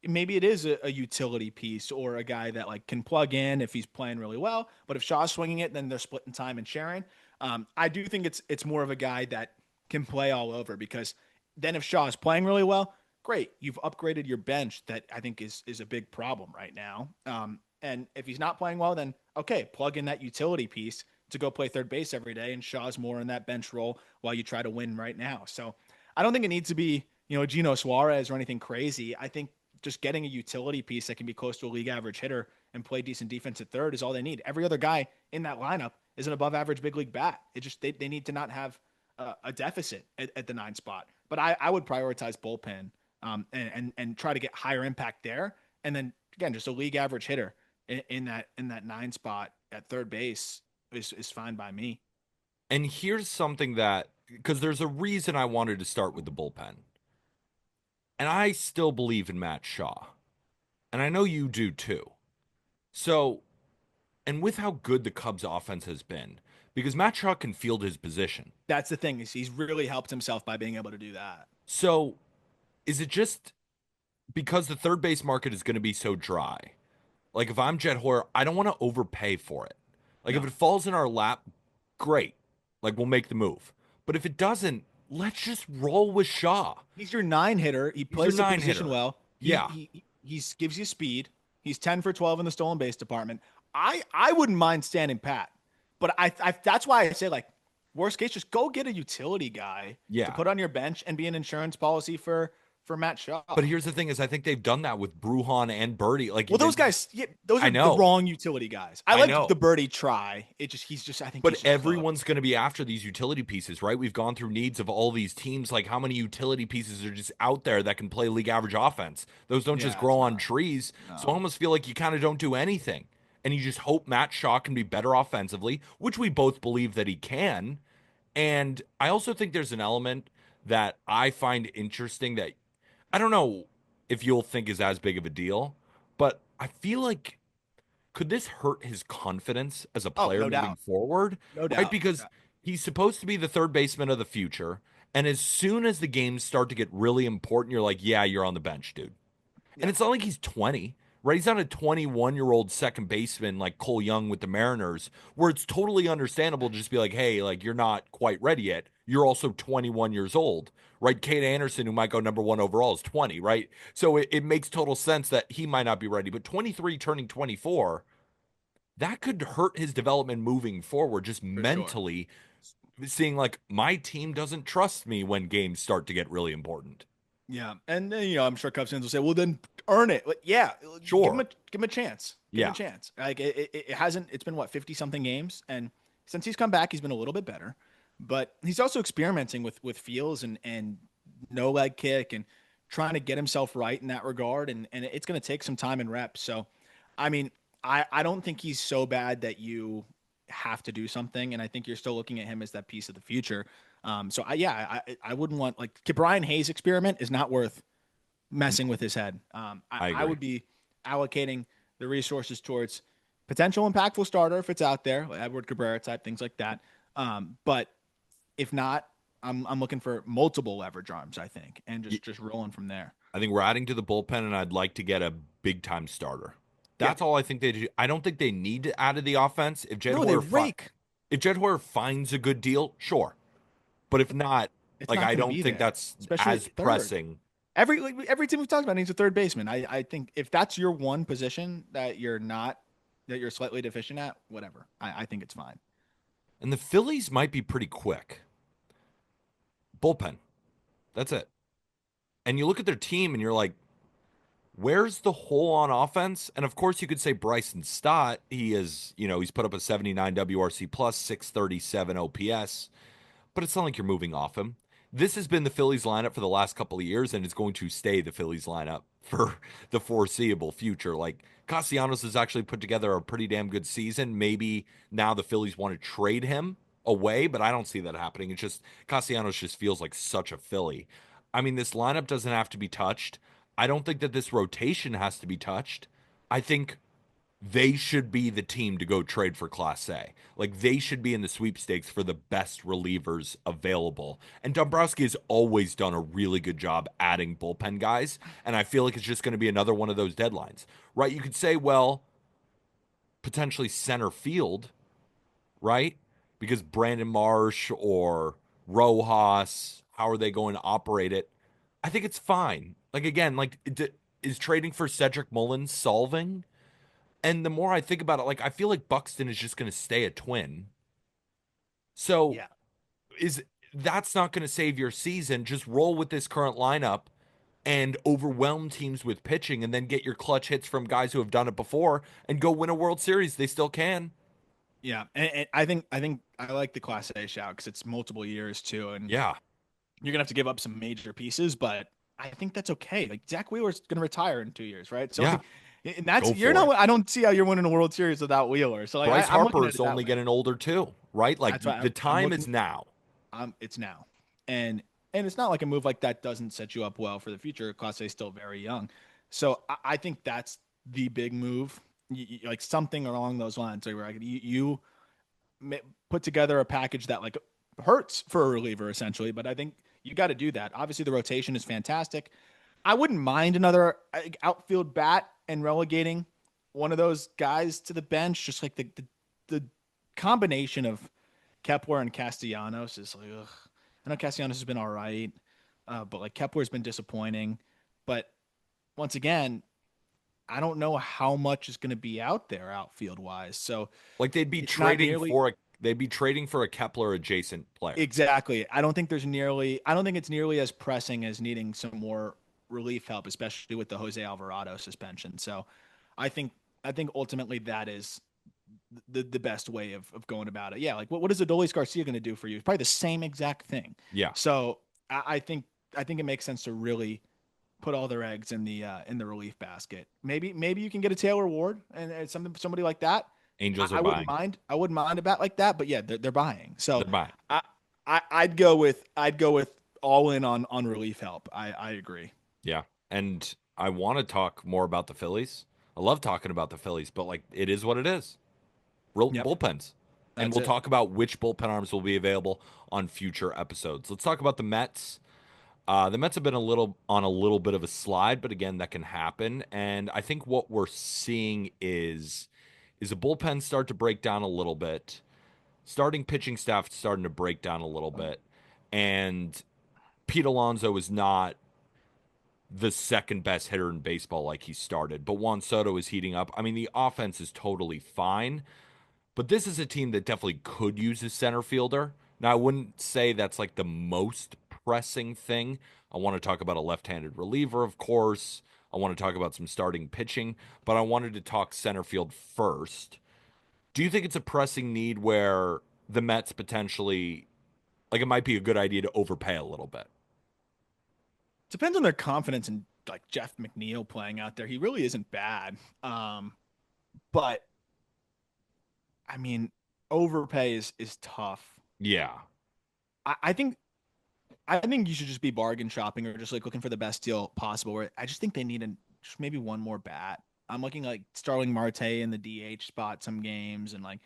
maybe it is a utility piece or a guy that like can plug in if he's playing really well. But if Shaw's swinging it, then they're splitting time and sharing. I do think it's more of a guy that can play all over because then if Shaw is playing really well, great. You've upgraded your bench that I think is a big problem right now. And if he's not playing well, then okay, plug in that utility piece to go play third base every day. And Shaw's more in that bench role while you try to win right now. So I don't think it needs to be, Gino Suarez or anything crazy. I think just getting a utility piece that can be close to a league average hitter and play decent defense at third is all they need. Every other guy in that lineup is an above average big league bat. It just, they need to not have a deficit at the 9 spot. But I would prioritize bullpen. And try to get higher impact there. And then again, just a league average hitter in that 9 spot at third base is fine by me. And here's something that, because there's a reason I wanted to start with the bullpen. And I still believe in Matt Shaw. And I know you do too. So, and with how good the Cubs offense has been, because Matt Shaw can field his position. That's the thing, is he's really helped himself by being able to do that. So is it just because the third base market is going to be so dry? Like, if I'm Jet Hoyer, I don't want to overpay for it. Like, if it falls in our lap, great. Like, we'll make the move. But if it doesn't, let's just roll with Shaw. He's your 9 hitter. He plays the position well. He gives you speed. He's 10 for 12 in the stolen base department. I wouldn't mind standing pat. But I that's why I say, like, worst case, just go get a utility guy to Yeah. put on your bench and be an insurance policy for Matt Shaw. But here's the thing is I think they've done that with Bruhan and Birdie. Like Well, those they, guys, yeah, those I are the know. wrong utility guys. I I like the know. birdie try. I think But he's just cooked. everyone's going to be after these utility pieces, right? We've gone through needs of all these teams. Like, how many utility pieces are just out there that can play league average offense? Those don't just Yeah, grow it's on not. trees. So I No. almost feel like you kind of don't do anything. And you just hope Matt Shaw can be better offensively, which we both believe that he can. And I also think there's an element that I find interesting that I don't know if you'll think is as big of a deal, but I feel like could this hurt his confidence as a Oh, player no moving doubt. forward? No Right? doubt. Because he's supposed to be the third baseman of the future. And as soon as the games start to get really important, you're like, yeah, you're on the bench, dude. And Yeah. it's not like he's 20, right? He's not a 21-year-old second baseman like Cole Young with the Mariners, where it's totally understandable to just be like, hey, like you're not quite ready yet. You're also 21 years old, right? Kate Anderson, who might go number one overall, is 20, right? So it makes total sense that he might not be ready. But 23 turning 24, that could hurt his development moving forward, just For sure. mentally seeing like my team doesn't trust me when games start to get really important. Yeah, and then, I'm sure Cubs fans will say, "Well, then earn it." Like, yeah, Sure. give him a chance. Give him a Yeah. chance. Like it hasn't. It's been what 50 something games, and since he's come back, he's been a little bit better. But he's also experimenting with feels and no leg kick and trying to get himself right in that regard. And it's going to take some time and reps. So, I mean, I don't think he's so bad that you have to do something. And I think you're still looking at him as that piece of the future. So I wouldn't want like Brian Hayes experiment is not worth messing with his head. I I agree. would be allocating the resources towards potential impactful starter if it's out there, like Edward Cabrera type things like that. But if not, I'm looking for multiple leverage arms, I think, and just rolling from there. I think we're adding to the bullpen, and I'd like to get a big time starter. Yeah, That's all I think they do. I don't think they need to add to the offense. no, they rake. If Jed Hoyer finds a good deal, sure. But if not, It's like not I going to don't be think there, that's especially at as third. pressing. Every team we've talked about needs a third baseman. I think if that's your one position that you're slightly deficient at, whatever. I think it's fine. And the Phillies might be pretty quick. Bullpen. That's it. And you look at their team and you're like, where's the hole on offense? And of course, you could say Bryson Stott. He is, he's put up a 79 WRC plus, 637 OPS, but it's not like you're moving off him. This has been the Phillies lineup for the last couple of years, and it's going to stay the Phillies lineup for the foreseeable future. Like Castellanos has actually put together a pretty damn good season. Maybe now the Phillies want to trade him away, but I don't see that happening. It's just Castellanos just feels like such a Philly. I mean, this lineup doesn't have to be touched. I don't think that this rotation has to be touched. I think they should be the team to go trade for Class A. Like they should be in the sweepstakes for the best relievers available. And Dombrowski has always done a really good job adding bullpen guys. And I feel like it's just going to be another one of those deadlines, right? You could say, well, potentially center field, right? Because Brandon Marsh or Rojas, how are they going to operate it? I think it's fine. Like again, like is trading for Cedric Mullins solving? And the more I think about it, like I feel like Buxton is just going to stay a Twin. So Yeah. is that's not going to save your season. Just roll with this current lineup and overwhelm teams with pitching and then get your clutch hits from guys who have done it before and go win a World Series. They still can. Yeah, and I think I like the Class A shout because it's multiple years too, and Yeah. you're gonna have to give up some major pieces, but I think that's okay. Like Zach Wheeler's gonna retire in 2 years, right? So Yeah. like, and that's Go you're for it. not. I don't see how you're winning a World Series without Wheeler. So like, Bryce I'm looking Harper at is it that only way. getting older too, right? Like That's why the I'm time is looking. now. It's now, and and it's not like a move like that doesn't set you up well for the future. Class A is still very young, so I think that's the big move. Like something along those lines, like where you put together a package that like hurts for a reliever essentially. But I think you got to do that. Obviously, the rotation is fantastic. I wouldn't mind another outfield bat and relegating one of those guys to the bench. Just like the combination of Kepler and Castellanos is like, ugh. I know Castellanos has been all right, but like Kepler's been disappointing. But once again, I don't know how much is going to be out there outfield wise. So Like they'd be it's not trading nearly. for they'd be trading for a Kepler adjacent player. Exactly. I don't think it's nearly as pressing as needing some more relief help, especially with the Jose Alvarado suspension. So I think I think ultimately that is the best way of going about it. Yeah, like what is Adolis Garcia going to do for you? Probably the same exact thing. Yeah. So I think it makes sense to really put all their eggs in the relief basket. Maybe you can get a Taylor Ward and somebody like that. Angels are I wouldn't buying. mind. I wouldn't mind a bat like that. But yeah, they're buying. So They're buying. I, I'd go with all in on relief help. I agree. Yeah. And I want to talk more about the Phillies. I love talking about the Phillies, but like it is what it is. Real Yep, bullpens. And that's we'll it. talk about which bullpen arms will be available on future episodes. Let's talk about the Mets. The Mets have been a little bit of a slide, but again, that can happen. And I think what we're seeing is the bullpen start to break down a little bit. Starting pitching staff starting to break down a little bit. And Pete Alonso is not the second best hitter in baseball like he started, but Juan Soto is heating up. I mean, the offense is totally fine, but this is a team that definitely could use a center fielder. Now, I wouldn't say that's like the most pressing thing. I want to talk about a left-handed reliever, of course. I want to talk about some starting pitching, but I wanted to talk center field first. Do you think it's a pressing need where the Mets potentially, like, it might be a good idea to overpay a little bit? Depends on their confidence in like Jeff McNeil playing out there. He really isn't bad. But I mean, overpay is tough. Yeah. I think I think you should just be bargain shopping or just like looking for the best deal possible. Where I just think they need just maybe one more bat. I'm looking like Starling Marte in the DH spot some games and like,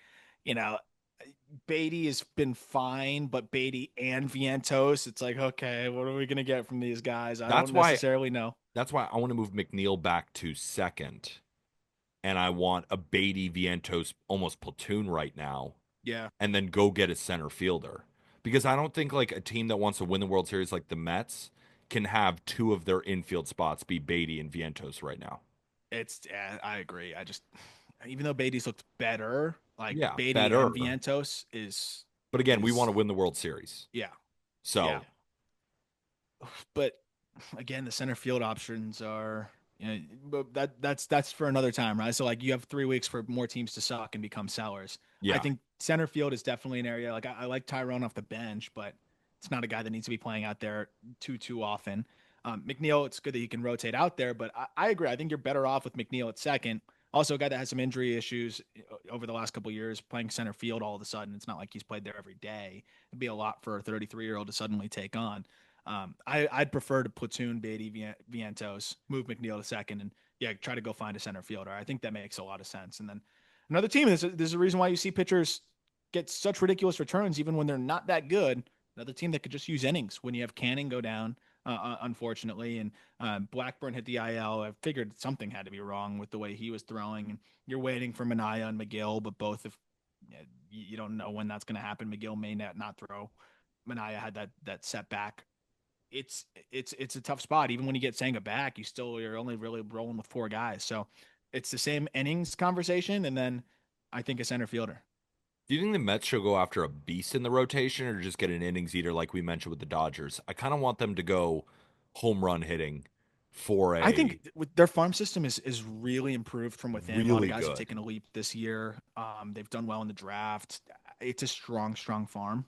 you know, Beatty has been fine, but Beatty and Vientos, it's like, okay, what are we gonna get from these guys? I That's don't why necessarily know. that's why I want to move McNeil back to second, and I want a Beatty Vientos almost platoon right now, Yeah, and then go get a center fielder. Because I don't think like a team that wants to win the World Series like the Mets can have two of their infield spots be Beatty and Vientos right now. yeah, I agree. I just even though Beatty's looked better, like Yeah, Beatty and better. Vientos But again, we want is to win the World Series. yeah, yeah. So, But again, the center field options are, you know, but that's for another time, right? So like you have 3 weeks for more teams to suck and become sellers. I yeah. think center field is definitely an area like I like Tyrone off the bench, but it's not a guy that needs to be playing out there too often. McNeil, it's good that he can rotate out there, but I agree. I think you're better off with McNeil at second. Also, a guy that has some injury issues over the last couple of years, playing center field all of a sudden. It's not like he's played there every day. It'd be a lot for a 33-year-old to suddenly take on. I'd prefer to platoon Beatty Vientos, move McNeil to second, and yeah, try to go find a center fielder. I think that makes a lot of sense. And then another team, there's a reason why you see pitchers get such ridiculous returns even when they're not that good. Another team that could just use innings when you have Canning go down, unfortunately, and Blackburn hit the IL. I figured something had to be wrong with the way he was throwing. And you're waiting for Manaea and McGill, but both if you don't know when that's going to happen, McGill may not throw. Manaea had that setback. It's a tough spot. Even when you get Senga back, you're only really rolling with four guys. So it's the same innings conversation, and then I think a center fielder. Do you think the Mets should go after a beast in the rotation or just get an innings eater like we mentioned with the Dodgers? I kind of want them to go home run hitting for I a think with their farm system is really improved from within. A lot of really guys have good. taken a leap this year. They've done well in the draft. It's a strong farm.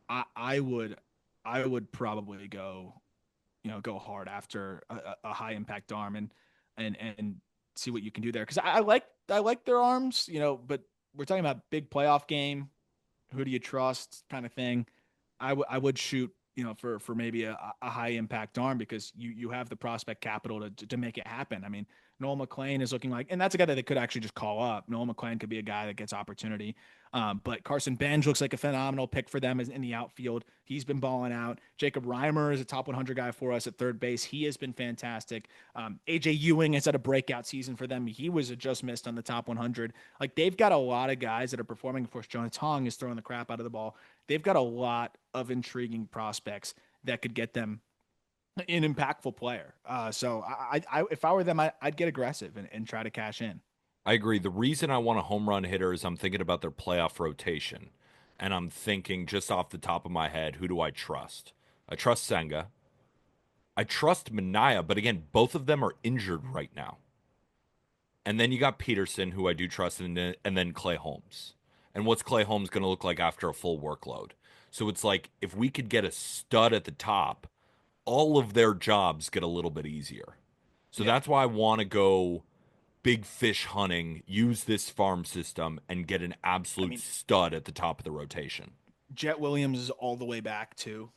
I would probably go hard after a high impact arm and see what you can do there because I like their arms, but we're talking about big playoff game. Who do you trust kind of thing. I would shoot, for maybe a high impact arm because you have the prospect capital to make it happen. I mean, Noel McLean is looking like, and that's a guy that they could actually just call up. Noel McLean could be a guy that gets opportunity. But Carson Benj looks like a phenomenal pick for them in the outfield. He's been balling out. Jacob Reimer is a top 100 guy for us at third base. He has been fantastic. AJ Ewing has had a breakout season for them. He was just missed on the top 100. Like they've got a lot of guys that are performing. Of course, Jonah Tong is throwing the crap out of the ball. They've got a lot of intriguing prospects that could get them an impactful player. So if I were them, I'd get aggressive and try to cash in. I agree. The reason I want a home run hitter is I'm thinking about their playoff rotation. And I'm thinking just off the top of my head, who do I trust? I trust Senga. I trust Mania, but again, both of them are injured right now. And then you got Peterson, who I do trust, and then Clay Holmes. And what's Clay Holmes going to look like after a full workload? So it's like if we could get a stud at the top, all of their jobs get a little bit easier. So Yeah. that's why I want to go big fish hunting, use this farm system, and get an I absolute mean, stud at the top of the rotation. Jet Williams is all the way back to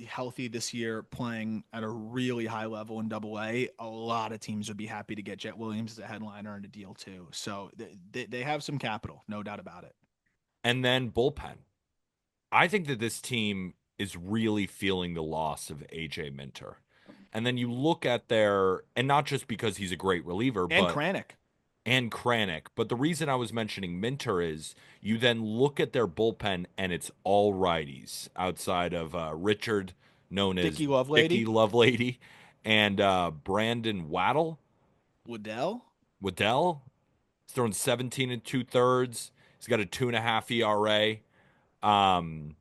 healthy this year, playing at a really high level in Double A. A lot of teams would be happy to get Jet Williams as a headliner and a deal too. So they have some capital, no doubt about it. And then bullpen. I think that this team is really feeling the loss of AJ Minter. And then you look at their, and not just because he's a great reliever, And but Kranick. and Kranick. But the reason I was mentioning Minter is you then look at their bullpen and it's all righties outside of Richard, known as Dicky Dicky Lovelady. Lovelady, and Brandon Waddell. Waddell. He's thrown 17 and 2/3. He's got a 2.5 ERA. Um,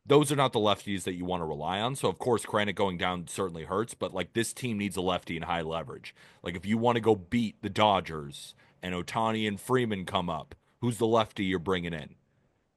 those are not the lefties that you want to rely on. So of course, Kranick going down certainly hurts, but like this team needs a lefty in high leverage. Like if you want to go beat the Dodgers and Otani and Freeman come up, who's the lefty you're bringing in?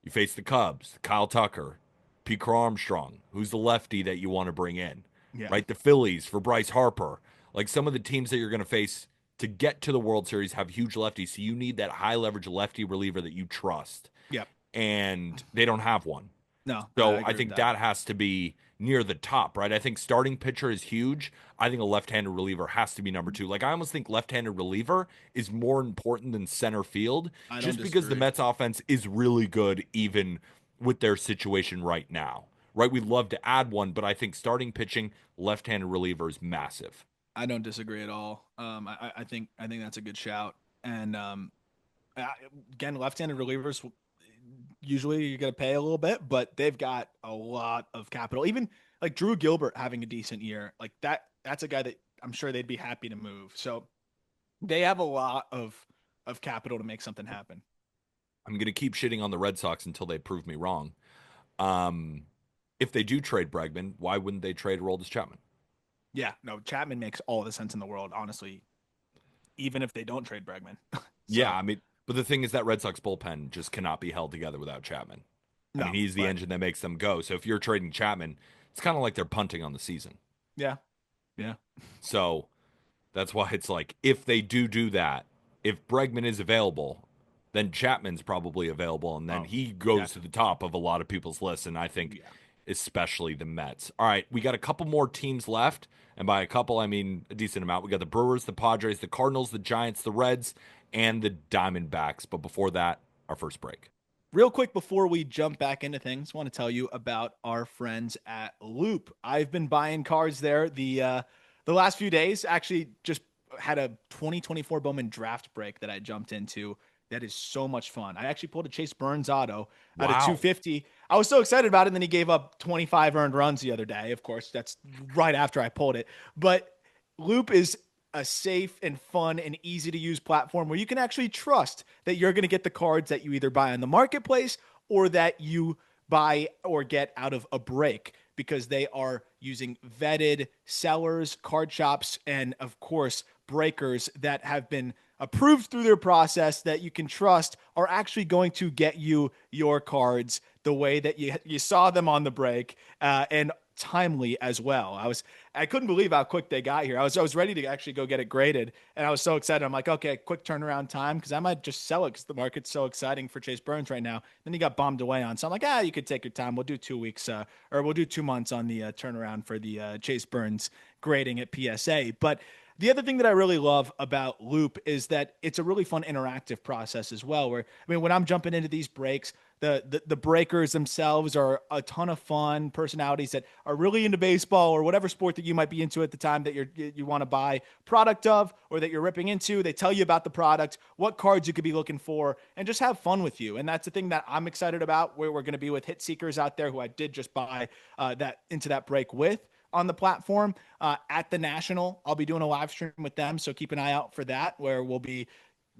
You face the Cubs, Kyle Tucker, Pete Armstrong. Who's the lefty that you want to bring in? Yeah. Right, the Phillies for Bryce Harper. Like some of the teams that you're going to face to get to the World Series have huge lefties, so you need that high leverage lefty reliever that you trust, Yep. and they don't have one. No, I So I agree with think that. that has to be near the top, right? I think starting pitcher is huge. I think a left-handed reliever has to be number two. Like I almost think left-handed reliever is more important than center field, I don't just because the disagree. Mets offense is really good even with their situation right now. Right? We'd love to add one, but I think starting pitching, left-handed reliever is massive. I don't disagree at all. I think that's a good shout. And uh, again, left-handed relievers usually you're going to pay a little bit, but they've got a lot of capital. Even like Drew Gilbert having a decent year, like that. That's a guy that I'm sure they'd be happy to move. So they have a lot of capital to make something happen. I'm going to keep shitting on the Red Sox until they prove me wrong. Um, if they do trade Bregman, why wouldn't they trade Roldis Chapman? Yeah, no, Chapman makes all the sense in the world, honestly. Even if they don't trade Bregman, Yeah, so I mean, but the thing is that Red Sox bullpen just cannot be held together without Chapman. I mean, no, he's the but engine that makes them go. So if you're trading Chapman, it's kind of like they're punting on the season. yeah, yeah, So that's why it's like if they do that, if Bregman is available, then Chapman's probably available, and then oh, he goes to the definitely, top of a lot of people's lists, and I think yeah. especially the Mets. All right, we got a couple more teams left, and by a couple I mean a decent amount. We got the Brewers, the Padres, the Cardinals, the Giants, the Reds, and the Diamondbacks. But before that, our first break. Real quick before we jump back into things, I want to tell you about our friends at Loop. I've been buying cards there the last few days. Actually, just had a 2024 Bowman draft break that I jumped into. That is so much fun. I actually pulled a Chase Burns auto out of Wow. 250. I was so excited about it, and then he gave up 25 earned runs the other day. Of course, that's right after I pulled it. But Loop is a safe and fun and easy to use platform where you can actually trust that you're going to get the cards that you either buy on the marketplace or that you buy or get out of a break, because they are using vetted sellers, card shops, and of course, breakers that have been approved through their process that you can trust are actually going to get you your cards the way that you saw them on the break, and timely as well. I couldn't believe how quick they got here. I was ready to actually go get it graded, and I was so excited. I'm like, okay, quick turnaround time, because I might just sell it because the market's so exciting for Chase Burns right now. Then he got bombed away on, so I'm like, you could take your time. We'll do 2 weeks, or we'll do 2 months on the turnaround for the Chase Burns grading at PSA. But the other thing that I really love about Loop is that it's a really fun interactive process as well. Where I mean, when I'm jumping into these breaks, the breakers themselves are a ton of fun personalities that are really into baseball or whatever sport that you might be into at the time that you want to buy product of or that you're ripping into. They tell you about the product, what cards you could be looking for, and just have fun with you. And that's the thing that I'm excited about. Where we're going to be with hit seekers out there, who I did just buy that into that break with on the platform at the National. I'll be doing a live stream with them, so keep an eye out for that, where we'll be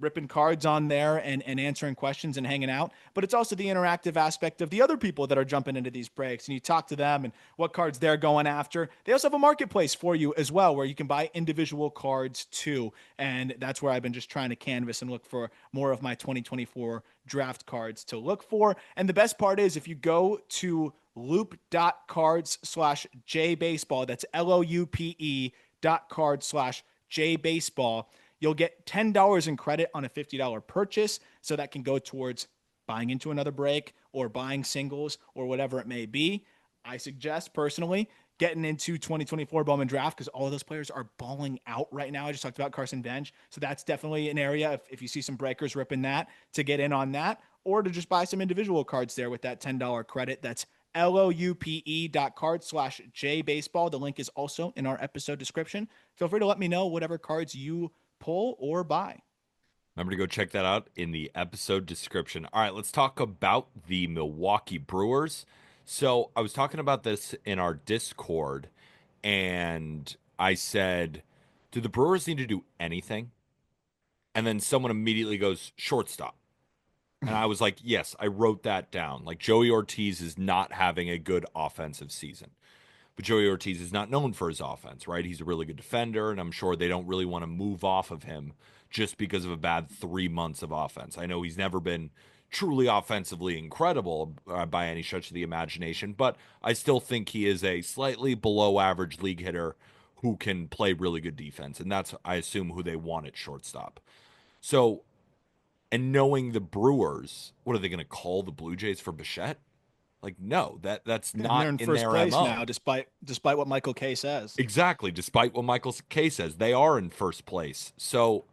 ripping cards on there and answering questions and hanging out, but it's also the interactive aspect of the other people that are jumping into these breaks, and you talk to them and what cards they're going after. They also have a marketplace for you as well, where you can buy individual cards too, and that's where I've been just trying to canvas and look for more of my 2024 draft cards to look for. And the best part is if you go to loupe.cards/jbaseball, that's loupe.cards/jbaseball, you'll get $10 in credit on a $50 purchase. So that can go towards buying into another break or buying singles or whatever it may be. I suggest personally getting into 2024 Bowman draft because all of those players are balling out right now. I just talked about Carson Bench. So that's definitely an area, if you see some breakers ripping that, to get in on that, or to just buy some individual cards there with that $10 credit. That's loupe.cards/jbaseball. The link is also in our episode description. Feel free to let me know whatever cards you pull or buy. Remember to go check that out in the episode description. All right, let's talk about the Milwaukee Brewers. So I was talking about this in our Discord, and I said, do the Brewers need to do anything? And then someone immediately goes, shortstop. And I was like, yes, I wrote that down. Like, Joey Ortiz is not having a good offensive season. But Joey Ortiz is not known for his offense, right? He's a really good defender, and I'm sure they don't really want to move off of him just because of a bad 3 months of offense. I know he's never been truly offensively incredible by any stretch of the imagination, but I still think he is a slightly below average league hitter who can play really good defense, and that's, I assume, who they want at shortstop. So, and knowing the Brewers, what are they going to call the Blue Jays for Bichette? Like, no, that's And not they're in in first their place MO. now, despite what Michael K says. Exactly. Despite what Michael K says, they are in first place. So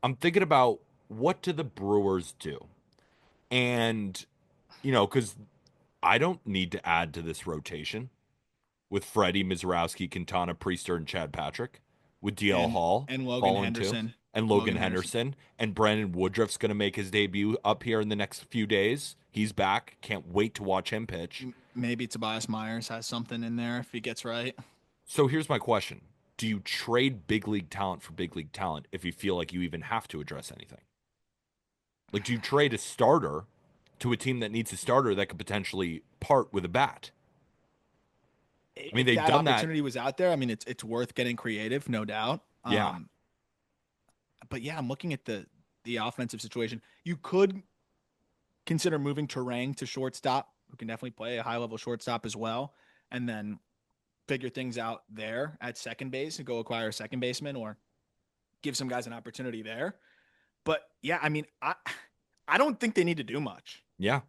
I'm thinking about, what do the Brewers do? And, because I don't need to add to this rotation with Freddie, Mizrowski, Quintana, Priester, and Chad Patrick, with DL and Hall and Logan falling too, Henderson. and Logan Henderson, and Brandon Woodruff's going to make his debut up here in the next few days. He's back. Can't wait to watch him pitch. Maybe Tobias Myers has something in there if he gets right. So here's my question. Do you trade big league talent for big league talent if you feel like you even have to address anything? Like, do you trade a starter to a team that needs a starter that could potentially part with a bat? I mean, If they've that done that. opportunity was out there, I mean, it's worth getting creative, no doubt. Yeah. But yeah, I'm looking at the offensive situation. You could consider moving Terang to shortstop, who can definitely play a high level shortstop as well, and then figure things out there at second base and go acquire a second baseman or give some guys an opportunity there. But yeah, I mean, I don't think they need to do much. Yeah.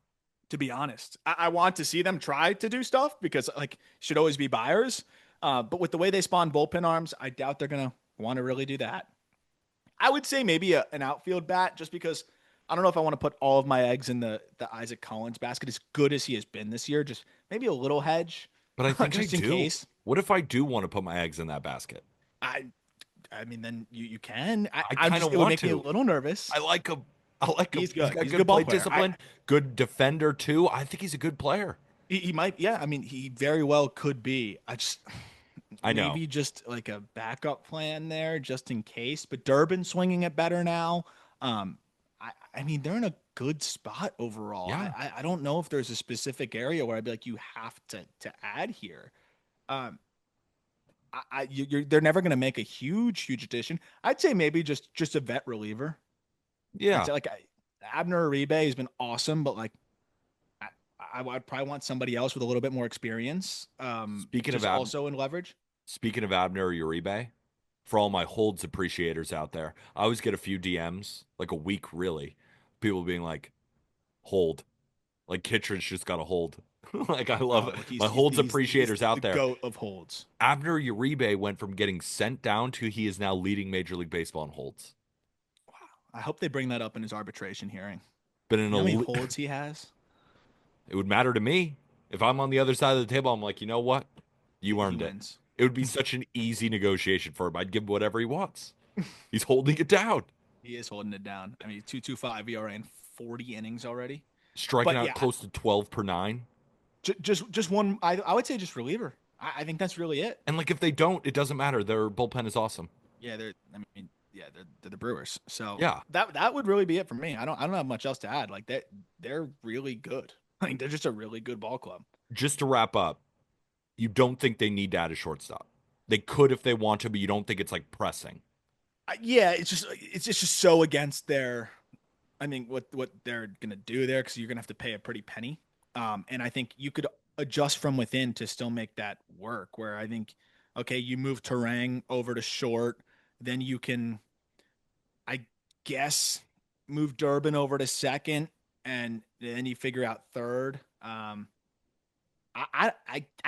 To be honest, I want to see them try to do stuff because like should always be buyers. But with the way they spawn bullpen arms, I doubt they're gonna want to really do that. I would say maybe an outfield bat, just because I don't know if I want to put all of my eggs in the Isaac Collins basket. As good as he has been this year, just maybe a little hedge, But I think just I in do. case. What if I do want to put my eggs in that basket? I I mean, then you can. I I'm kind just of it would want make me a to. little nervous. I like him. I like him. He's He's good. got He's a good good ball play player. discipline, good defender too. I think he's a good player. He might. Yeah, I mean, he very well could be. I just I know. maybe just like a backup plan there, just in case. But Durbin's swinging it better now. I mean, they're in a good spot overall. Yeah. I don't know if there's a specific area where I'd be like, you have to add here. They're never going to make a huge addition. I'd say maybe just a vet reliever. Yeah. I'd say like Abner Uribe has been awesome, but like I would probably want somebody else with a little bit more experience. Speaking of also in leverage. Speaking of Abner Uribe, for all my holds appreciators out there, I always get a few DMs, like a week really, people being like, hold. Like Kittredge just got a hold. Like, I love it. Like My holds he's appreciators out the there. goat of holds. Abner Uribe went from getting sent down to he is now leading Major League Baseball in holds. Wow. I hope they bring that up in his arbitration hearing. Been in You know how many holds he has? It would matter to me. If I'm on the other side of the table, I'm like, you know what? You earned it. Wins. It would be such an easy negotiation for him. I'd give him whatever he wants. He's holding it down. He is holding it down. I mean, 2.25 ERA in 40 innings already. Striking out close to 12 per 9. Just one. I would say just reliever. I think that's really it. And like, if they don't, it doesn't matter. Their bullpen is awesome. Yeah, I mean, Yeah, they're the Brewers. So Yeah, that would really be it for me. I don't have much else to add. Like they're really good. Like they're just a really good ball club. just to wrap up, you don't think they need to add a shortstop. They could if they want to, but you don't think it's like pressing. Yeah, it's just so against their. I mean, what they're gonna do there because you're gonna have to pay a pretty penny. And I think you could adjust from within to still make that work. Where I think, okay, you move Terang over to short, then you can, I guess, move Durbin over to second, and then you figure out third. I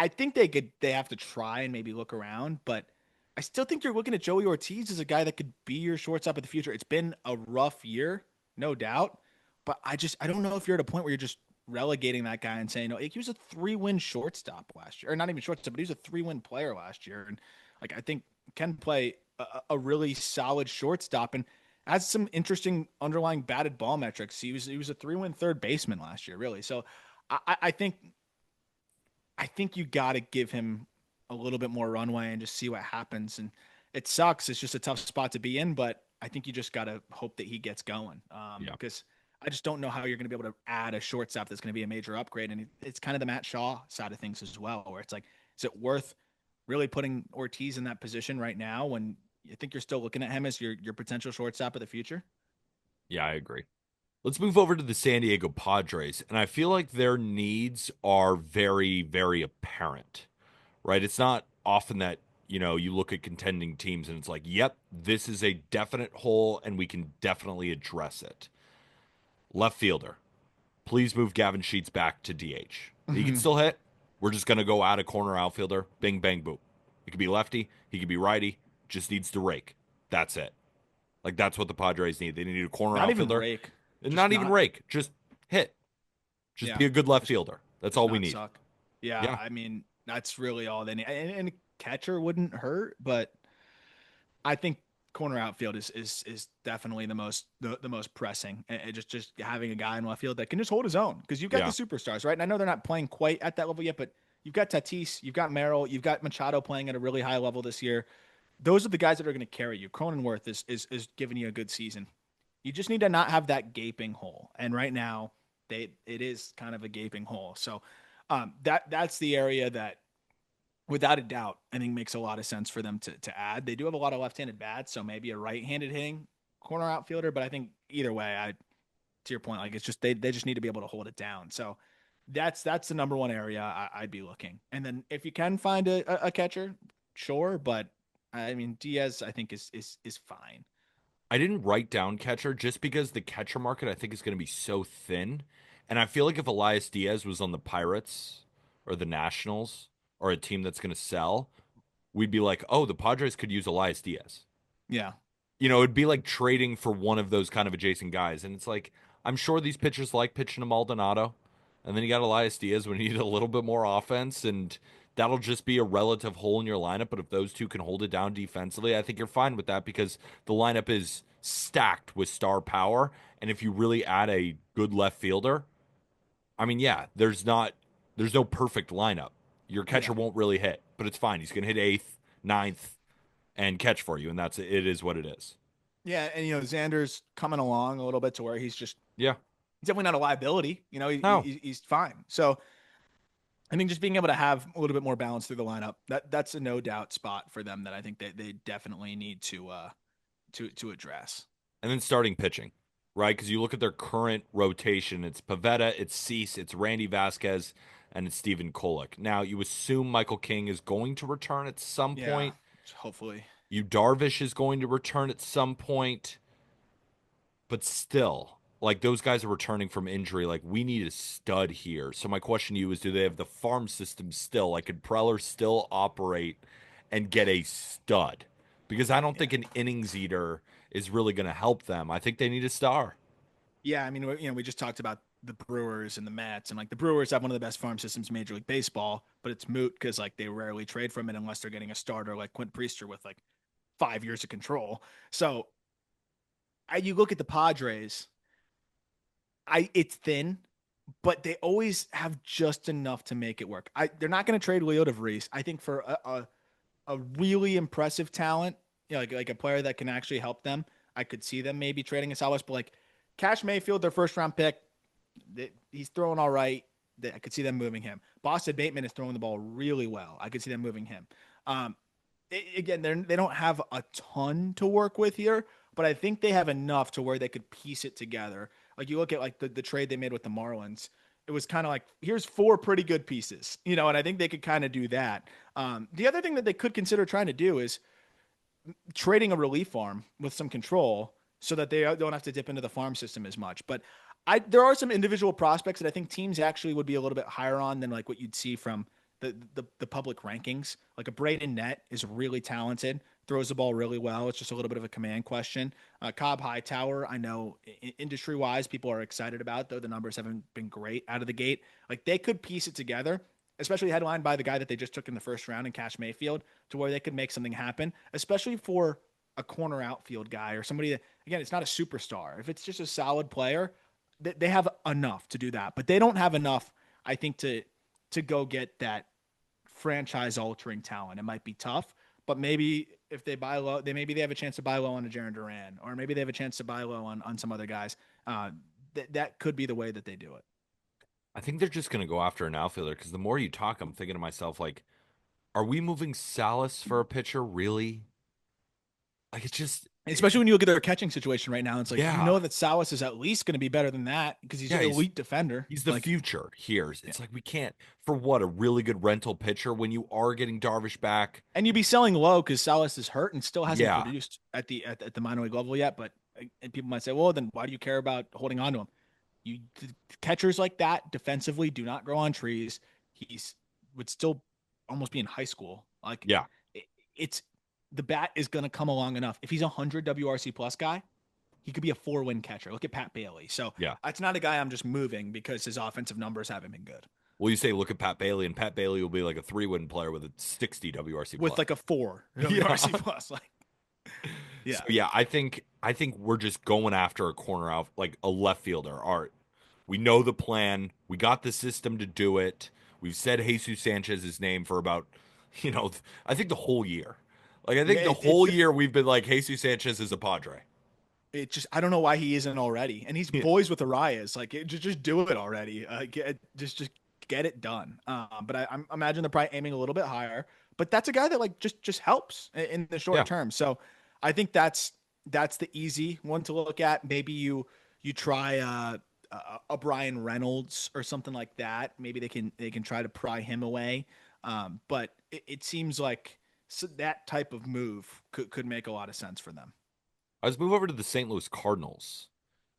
think they have to try and maybe look around, but I still think you're looking at Joey Ortiz as a guy that could be your shortstop of the future. It's been a rough year, no doubt, but I don't know if you're at a point where you're just relegating that guy and saying, no, he was a 3-win shortstop last year, or not even shortstop, but he was a 3-win player last year, and like I think can play a really solid shortstop and has some interesting underlying batted ball metrics. He was a 3-win third baseman last year, really. So I think you got to give him a little bit more runway and just see what happens. And it sucks. It's just a tough spot to be in, but I think you just got to hope that he gets going. Yeah. Because I just don't know how you're going to be able to add a shortstop that's going to be a major upgrade. And it's kind of the Matt Shaw side of things as well, where it's like, is it worth really putting Ortiz in that position right now when you think you're still looking at him as your potential shortstop of the future? Yeah, I agree. Let's move over to the San Diego Padres. And I feel like their needs are very, very apparent, right? It's not often that, you look at contending teams and it's like, yep, this is a definite hole and we can definitely address it. Left fielder, please move Gavin Sheets back to DH. He can Mm-hmm. still hit. We're just going to go out a corner outfielder. Bing, bang, boom. He could be lefty. He could be righty. Just needs to rake. That's it. Like, that's what the Padres need. They need a corner Not even outfielder. rake, And just not even not. rake. Just hit. Just Yeah, be a good left just fielder. That's just all we not need. suck. Yeah, Yeah. I mean that's really all they need. And catcher wouldn't hurt, but I think corner outfield is definitely the most pressing. And just having a guy in left field that can just hold his own because you've got the Yeah. superstars, right? And I know they're not playing quite at that level yet, but you've got Tatis, you've got Merrill, you've got Machado playing at a really high level this year. Those are the guys that are going to carry you. Cronenworth is giving you a good season. You just need to not have that gaping hole. And right now, it is kind of a gaping hole. So that's the area that, without a doubt, I think makes a lot of sense for them to add. They do have a lot of left-handed bats, so maybe a right-handed hitting corner outfielder. But I think either way, to your point, like it's just they just need to be able to hold it down. So that's the number one area I'd be looking. And then if you can find a catcher, sure. But I mean Diaz, I think is fine. I didn't write down catcher just because the catcher market I think is going to be so thin. And I feel like if Elias Diaz was on the Pirates or the Nationals or a team that's going to sell, we'd be like, oh, the Padres could use Elias Diaz. Yeah. It'd be like trading for one of those kind of adjacent guys. And it's like, I'm sure these pitchers like pitching to Maldonado. And then you got Elias Diaz when you need a little bit more offense. And that'll just be a relative hole in your lineup. But if those two can hold it down defensively, I think you're fine with that because the lineup is stacked with star power. And if you really add a good left fielder, I mean, yeah, there's no perfect lineup. Your catcher Yeah. won't really hit, but it's fine. He's gonna hit eighth, ninth, and catch for you, and it is what it is. Yeah, and Xander's coming along a little bit to where Yeah. he's definitely not a liability. No. He's fine. So I think just being able to have a little bit more balance through the lineup, that's a no doubt spot for them that I think they definitely need to address. And then starting pitching, right? Because you look at their current rotation, it's Pavetta, it's Cease, it's Randy Vasquez, and it's Stephen Kolek. Now, you assume Michael King is going to return at some Yeah, point. hopefully. You Darvish is going to return at some point, but still, like those guys are returning from injury. Like we need a stud here. So my question to you is, do they have the farm system still? Like could Preller still operate and get a stud? Because I don't Yeah. think an innings eater is really going to help them. I think they need a star. Yeah, I mean, we just talked about the Brewers and the Mets, and like the Brewers have one of the best farm systems in Major League Baseball, but it's moot because like they rarely trade from it unless they're getting a starter like Quint Priester with like 5 years of control. So you look at the Padres, it's thin, but they always have just enough to make it work. They're not going to trade Leo DeVries. I think for a really impressive talent like a player that can actually help them. I could see them maybe trading a Salas, but like Cash Mayfield, their first round pick, he's throwing all right. I could see them moving him. Boston Bateman is throwing the ball really well. I could see them moving him. Um, Again, they don't have a ton to work with here, but I think they have enough to where they could piece it together. Like you look at like the trade they made with the Marlins, it was kind of like here's four pretty good pieces, and I think they could kind of do that. The other thing that they could consider trying to do is trading a relief arm with some control so that they don't have to dip into the farm system as much. But there are some individual prospects that I think teams actually would be a little bit higher on than like what you'd see from the public rankings. Like a Braden Net is really talented, throws the ball really well. It's just a little bit of a command question. Cobb Hightower, I know industry wise, people are excited about, though the numbers haven't been great out of the gate. Like they could piece it together, especially headlined by the guy that they just took in the first round in Cash Mayfield, to where they could make something happen, especially for a corner outfield guy or somebody that, again, it's not a superstar. If it's just a solid player, they have enough to do that, but they don't have enough, I think, to go get that franchise altering talent. It might be tough, but maybe if they buy low, they have a chance to buy low on a Jaron Duran, or maybe they have a chance to buy low on some other guys. That could be the way that they do it. I think they're just going to go after an outfielder because the more you talk, I'm thinking to myself, like, are we moving Salas for a pitcher? Really? Like, it's just, Especially when you look at their catching situation right now, it's like yeah. that Salas is at least going to be better than that because he's Yeah, an elite defender. he's the Like, future here. yeah. It's like we can't, for what, a really good rental pitcher when you are getting Darvish back. And you'd be selling low because Salas is hurt and still hasn't Yeah. produced at the minor league level yet. But and people might say, well, then why do you care about holding on to him? You catchers like that defensively do not grow on trees. He's would still almost be in high school. Like Yeah. it's the bat is going to come along enough. If he's a 100 WRC plus guy, he could be a 4-win catcher. Look at Pat Bailey. So Yeah. it's not a guy I'm just moving because his offensive numbers haven't been good. Well, you say, look at Pat Bailey, and Pat Bailey will be like a 3-win player with a 60 WRC With plus. like a 4 Yeah. WRC plus. Like, yeah. So yeah, I think we're just going after a corner out, like a left fielder. Art. We know the plan. We got the system to do it. We've said Jesus Sanchez's name for about, I think the whole year. Like I think Yeah, the whole year we've been like Jesus Sanchez is a Padre. it just I don't know why he isn't already. And he's Yeah. boys with Arias. Like just do it already. Just get it done. But I imagine they're probably aiming a little bit higher. But that's a guy that like just helps in the short Yeah. term. So I think that's the easy one to look at. Maybe you try a Brian Reynolds or something like that. Maybe they can try to pry him away. But it seems like that type of move could make a lot of sense for them. Let's move over to the St. Louis Cardinals.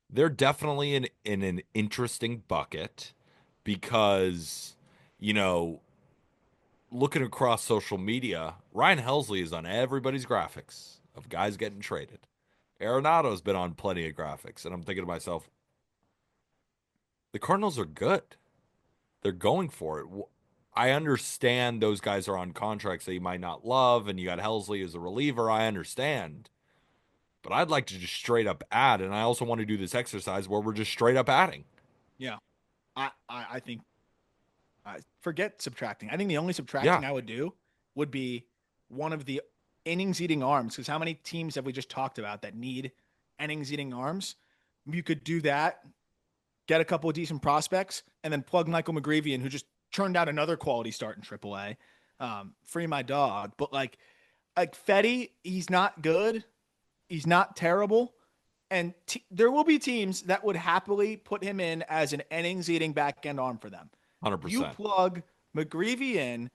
They're definitely in an interesting bucket because, you know, looking across social media, Ryan Helsley is on everybody's graphics of guys getting traded. Arenado's been on plenty of graphics, and I'm thinking to myself, the Cardinals are good. They're going for it. I understand those guys are on contracts that you might not love, and you got Helsley as a reliever. I understand. But I'd like to just straight up add, and I also want to do this exercise where we're just straight up adding. Yeah, I think forget subtracting. I think the only Yeah, subtracting I would do would be one of the innings eating arms. Because how many teams have we just talked about that need innings eating arms? You could do that, get a couple of decent prospects, and then plug Michael McGreevy in, who just churned out another quality start in AAA. Free my dog, but like Fetty, he's not good. He's not terrible. And there will be teams that would happily put him in as an innings eating back end arm for them. You 100%. plug McGreevy in,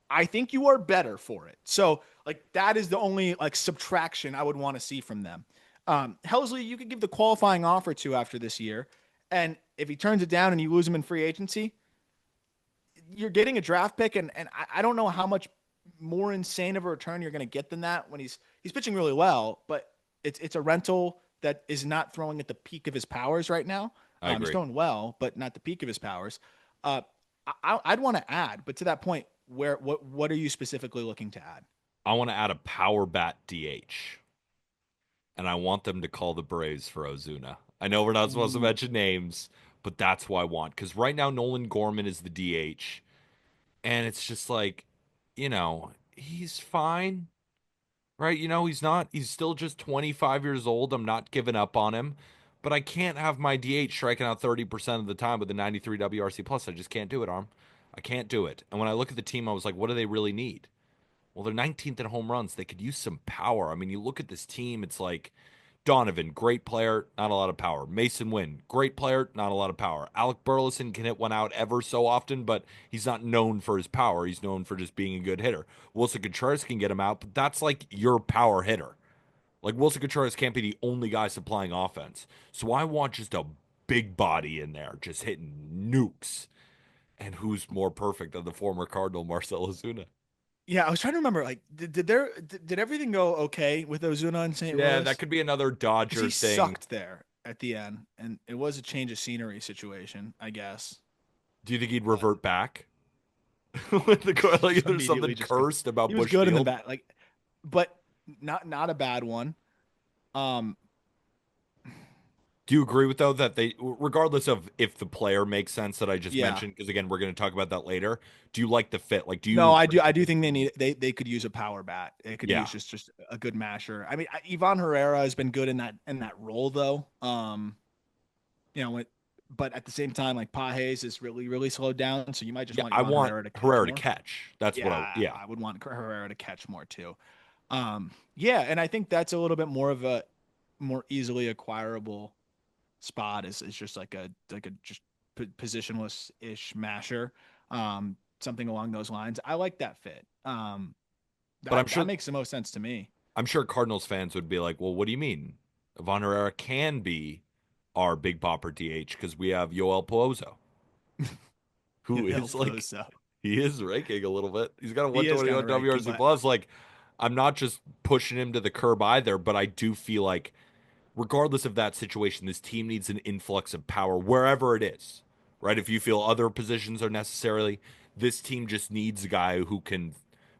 I think you are better for it. So, like, that is the only like subtraction I would want to see from them. Helsley, you could give the qualifying offer to after this year. And if he turns it down and you lose him in free agency, you're getting a draft pick. And I don't know how much more insane of a return you're going to get than that when he's pitching really well, but it's a rental that is not throwing at the peak of his powers right now. I He's agree. throwing well, but not the peak of his powers. Uh, I'd want to add, but to that point, what are you specifically looking to add? I want to add a power bat DH, and I want them to call the Braves for Ozuna. I know we're not supposed to Ooh. mention names, but that's who I want because right now Nolan Gorman is the DH, and it's just like, he's fine, right? He's still just 25 years old. I'm not giving up on him, but I can't have my DH striking out 30% of the time with a 93 WRC plus. I just can't do it, Arm. I can't do it. And when I look at the team, I was like, what do they really need? Well, they're 19th in home runs. They could use some power. I mean, you look at this team, it's like Donovan, great player, not a lot of power. Mason Wynn, great player, not a lot of power. Alec Burleson can hit one out ever so often, but he's not known for his power. He's known for just being a good hitter. Wilson Contreras can get him out, but that's like your power hitter. Like Wilson Contreras can't be the only guy supplying offense. So I want just a big body in there, just hitting nukes. And who's more perfect than the former Cardinal Marcell Ozuna? Yeah, I was trying to remember. Like, did everything go okay with Ozuna in St. Yeah, that Louis? could be another Because he Dodger thing. sucked there at the end, and it was a change of scenery situation, I guess. Do you think he'd But revert back? With the like, there's immediately something just go. cursed about He was Bush good in the Field. bat, like, but not a bad one. Um, Do you agree with though that they, regardless of if the player makes sense that I just yeah. mentioned, because again we're going to talk about that later. Do you like the fit? Like, do you No, I agree do. I that do this think they team? need they could use a power bat. They could Yeah, use just a good masher. I mean, Ivan Herrera has been good in that role though. You know, but at the same time, like Pages is really slowed down, so you might just yeah. want I Ivan want Herrera to catch Herrera to more. catch. That's what I. Yeah, Yeah, I would want Herrera to catch more too. Yeah, and I think that's a little bit more of a more easily acquirable spot is just like a just positionless ish masher, something along those lines. I like that fit. but That makes the most sense to me. I'm sure Cardinals fans would be like, well, what do you mean? Von Herrera can be our big bopper DH because we have Yoel Pozo, who He'll is like, pose so he is ranking a little bit. He's got a he is kind 121 of ranking, WRC but plus. Like, I'm not just pushing him to the curb either, but I do feel like, regardless of that situation, this team needs an influx of power wherever it is, right? If you feel other positions are necessarily, this team just needs a guy who can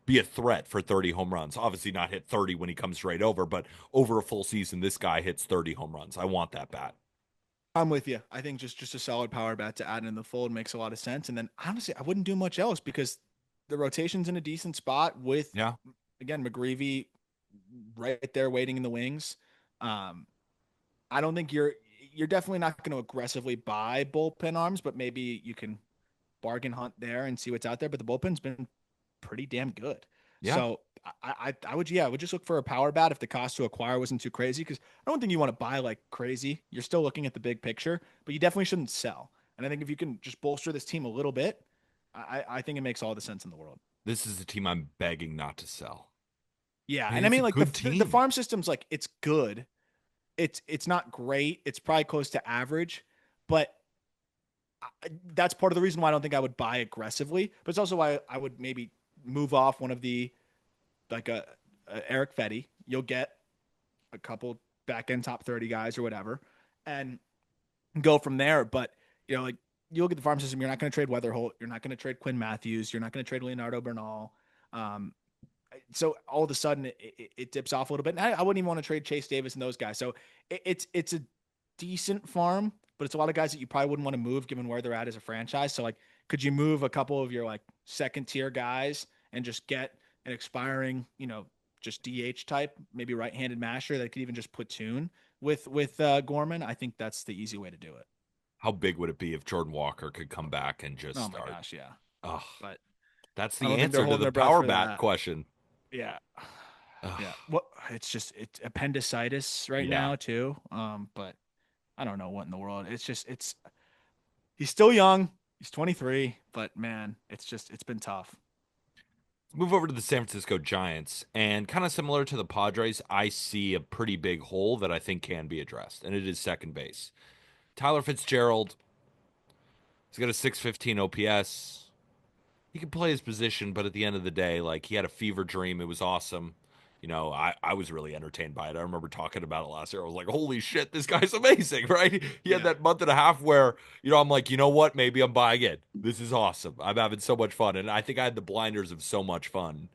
be a threat for 30 home runs. Obviously, not hit 30 when he comes straight over, but over a full season, this guy hits 30 home runs. I want that bat. I'm with you. I think just a solid power bat to add in the fold makes a lot of sense. And then honestly, I wouldn't do much else because the rotation's in a decent spot with Yeah. again McGreevy right there waiting in the wings. Um, I don't think you're definitely not going to aggressively buy bullpen arms, but maybe you can bargain hunt there and see what's out there. But the bullpen's been pretty damn good. Yeah. So I would I would just look for a power bat if the cost to acquire wasn't too crazy because I don't think you want to buy like crazy. You're still looking at the big picture, but you definitely shouldn't sell. And I think if you can just bolster this team a little bit, I think it makes all the sense in the world. This is a team I'm begging not to sell. Yeah, I mean, and I it's a mean like good the team. farm system's like it's good. It's not great. It's probably close to average, but that's part of the reason why I don't think I would buy aggressively. But it's also why I would maybe move off one of the like a Eric Fetty. You'll get a couple back end top 30 guys or whatever, and go from there. But you know, like you look at the farm system, you're not going to trade Weatherholt, you're not going to trade Quinn Matthews, you're not going to trade Leonardo Bernal. Um, so all of a sudden it dips off a little bit. And I wouldn't even want to trade Chase Davis and those guys. So it's a decent farm, but it's a lot of guys that you probably wouldn't want to move given where they're at as a franchise. So like, could you move a couple of your like second tier guys and just get an expiring, you know, just DH type, maybe right-handed masher that could even just platoon with Gorman? I think that's the easy way to do it. How big would it be if Jordan Walker could come back and just Oh my start? gosh, yeah. Oh, But that's I the don't think they're answer to holding the their breath power for bat that. question. Yeah. Yeah. Ugh, What it's just it's appendicitis right yeah. now too. But I don't know what in the world. It's he's still young. He's 23, but man, it's been tough. Move over to the San Francisco Giants, and kind of similar to the Padres, I see a pretty big hole that I think can be addressed, and it is second base. Tyler Fitzgerald, he's got a 615 OPS. He can play his position, but at the end of the day, like he had a fever dream. It was awesome. I was really entertained by it. I remember talking about it last year. I was like, holy shit, this guy's amazing, right? He had Yeah. that month and a half where, I'm like, you know what? Maybe I'm buying it. This is awesome. I'm having so much fun. And I think I had the blinders of so much fun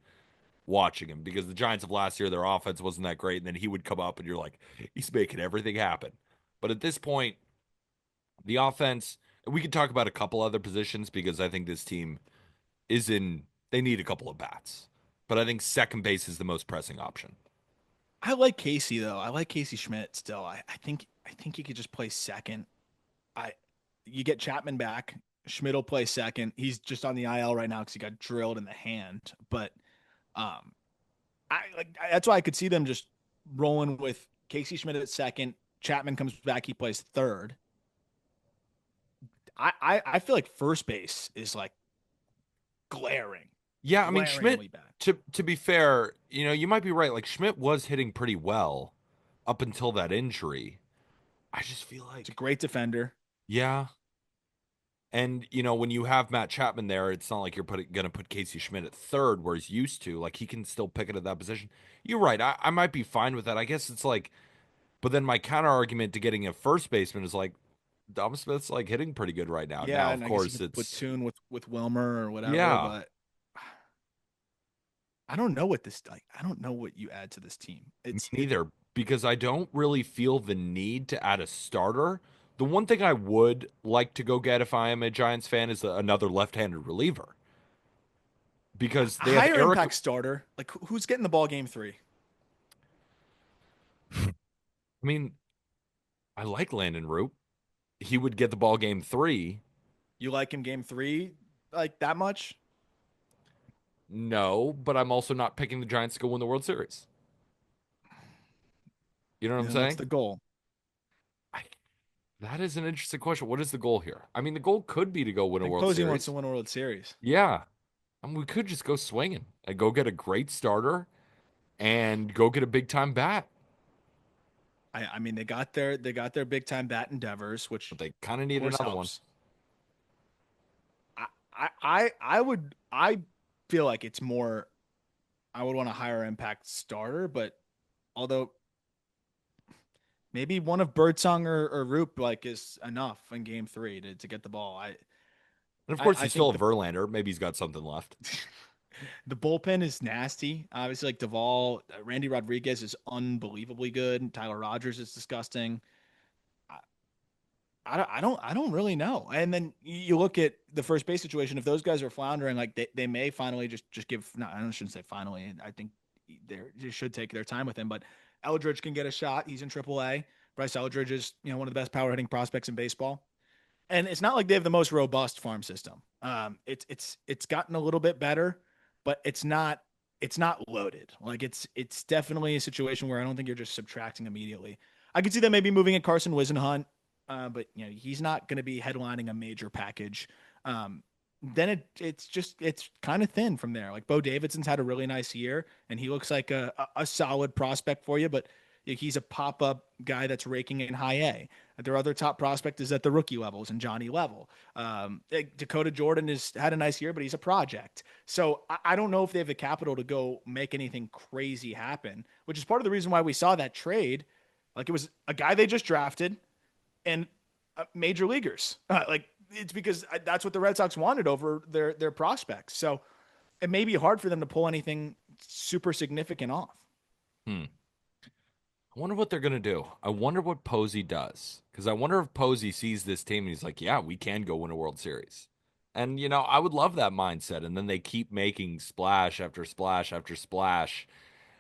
watching him because the Giants of last year, their offense wasn't that great. And then he would come up and you're like, he's making everything happen. But at this point, the offense, we could talk about a couple other positions because I think this team they need a couple of bats. But I think second base is the most pressing option. I like Casey though. I like Casey Schmidt still. I think he could just play second. I You get Chapman back. Schmidt will play second. He's just on the IL right now because he got drilled in the hand. But um, that's why I could see them just rolling with Casey Schmidt at second. Chapman comes back. He plays third. I feel like first base is like glaring, Yeah, I mean Schmidt. glaringly bad. To be fair, you might be right. Like Schmidt was hitting pretty well up until that injury. I just feel It's a like, great defender. yeah. And when you have Matt Chapman there, it's not like you're gonna put Casey Schmidt at third where he's used to. Like he can still pick it at that position. You're right. I might be fine with that. I guess it's like, but then my counter argument to getting a first baseman is like Dom Smith's like hitting pretty good right now. Yeah, Now, of and I guess you course, could it's platoon with Wilmer or whatever, yeah, but I don't know what this like. I don't know what you add to this team. me It neither, because I don't really feel the need to add a starter. The one thing I would like to go get if I am a Giants fan is another left-handed reliever because a they have higher Eric. impact starter. Like who's getting the ball game three? I mean, I like Landon Root. He would get the ball game three. You like him game three like that much? No, but I'm also not picking the Giants to go win the World Series. You know what I'm Then what's saying? the goal? I, that is an interesting question. What is the goal here? I mean, the goal could be to go win I a think World Posey wants Series. to win a World Series. Yeah. I mean, we could just go swinging and go get a great starter and go get a big time bat. I mean they got their big time bat endeavors, which But they kind of of need course another one. helps. I feel like it's more I would want a higher impact starter, but although maybe one of Birdsong or Roop like is enough in game three to get the ball. And of I, course, I you still think have Verlander. Maybe he's got something left. the bullpen is nasty. Obviously, like Duvall, Randy Rodriguez is unbelievably good. Tyler Rogers is disgusting. I, I don't really know. And then you look at the first base situation. If those guys are floundering, like they may finally just give. No, I shouldn't say finally. I think they should take their time with him. But Eldridge can get a shot. He's in AAA. Bryce Eldridge is one of the best power hitting prospects in baseball. And it's not like they have the most robust farm system. It's gotten a little bit better, but it's not loaded. Like it's definitely a situation where I don't think you're just subtracting immediately. I could see them maybe moving at Carson Wisenhunt, but he's not going to be headlining a major package. Then it's kind of thin from there. Like Bo Davidson's had a really nice year, and he looks like a solid prospect for you, but he's a pop up guy that's raking in high A. Their other top prospect is at the rookie levels and Johnny Level. Dakota Jordan has had a nice year, but he's a project. So I don't know if they have the capital to go make anything crazy happen, which is part of the reason why we saw that trade. Like it was a guy they just drafted and major leaguers. Like it's because that's what the Red Sox wanted over their prospects. So it may be hard for them to pull anything super significant off. Hmm. I wonder what they're going to do. I wonder what Posey does. Because I wonder if Posey sees this team and he's like, yeah, we can go win a World Series. And, I would love that mindset. And then they keep making splash after splash after splash.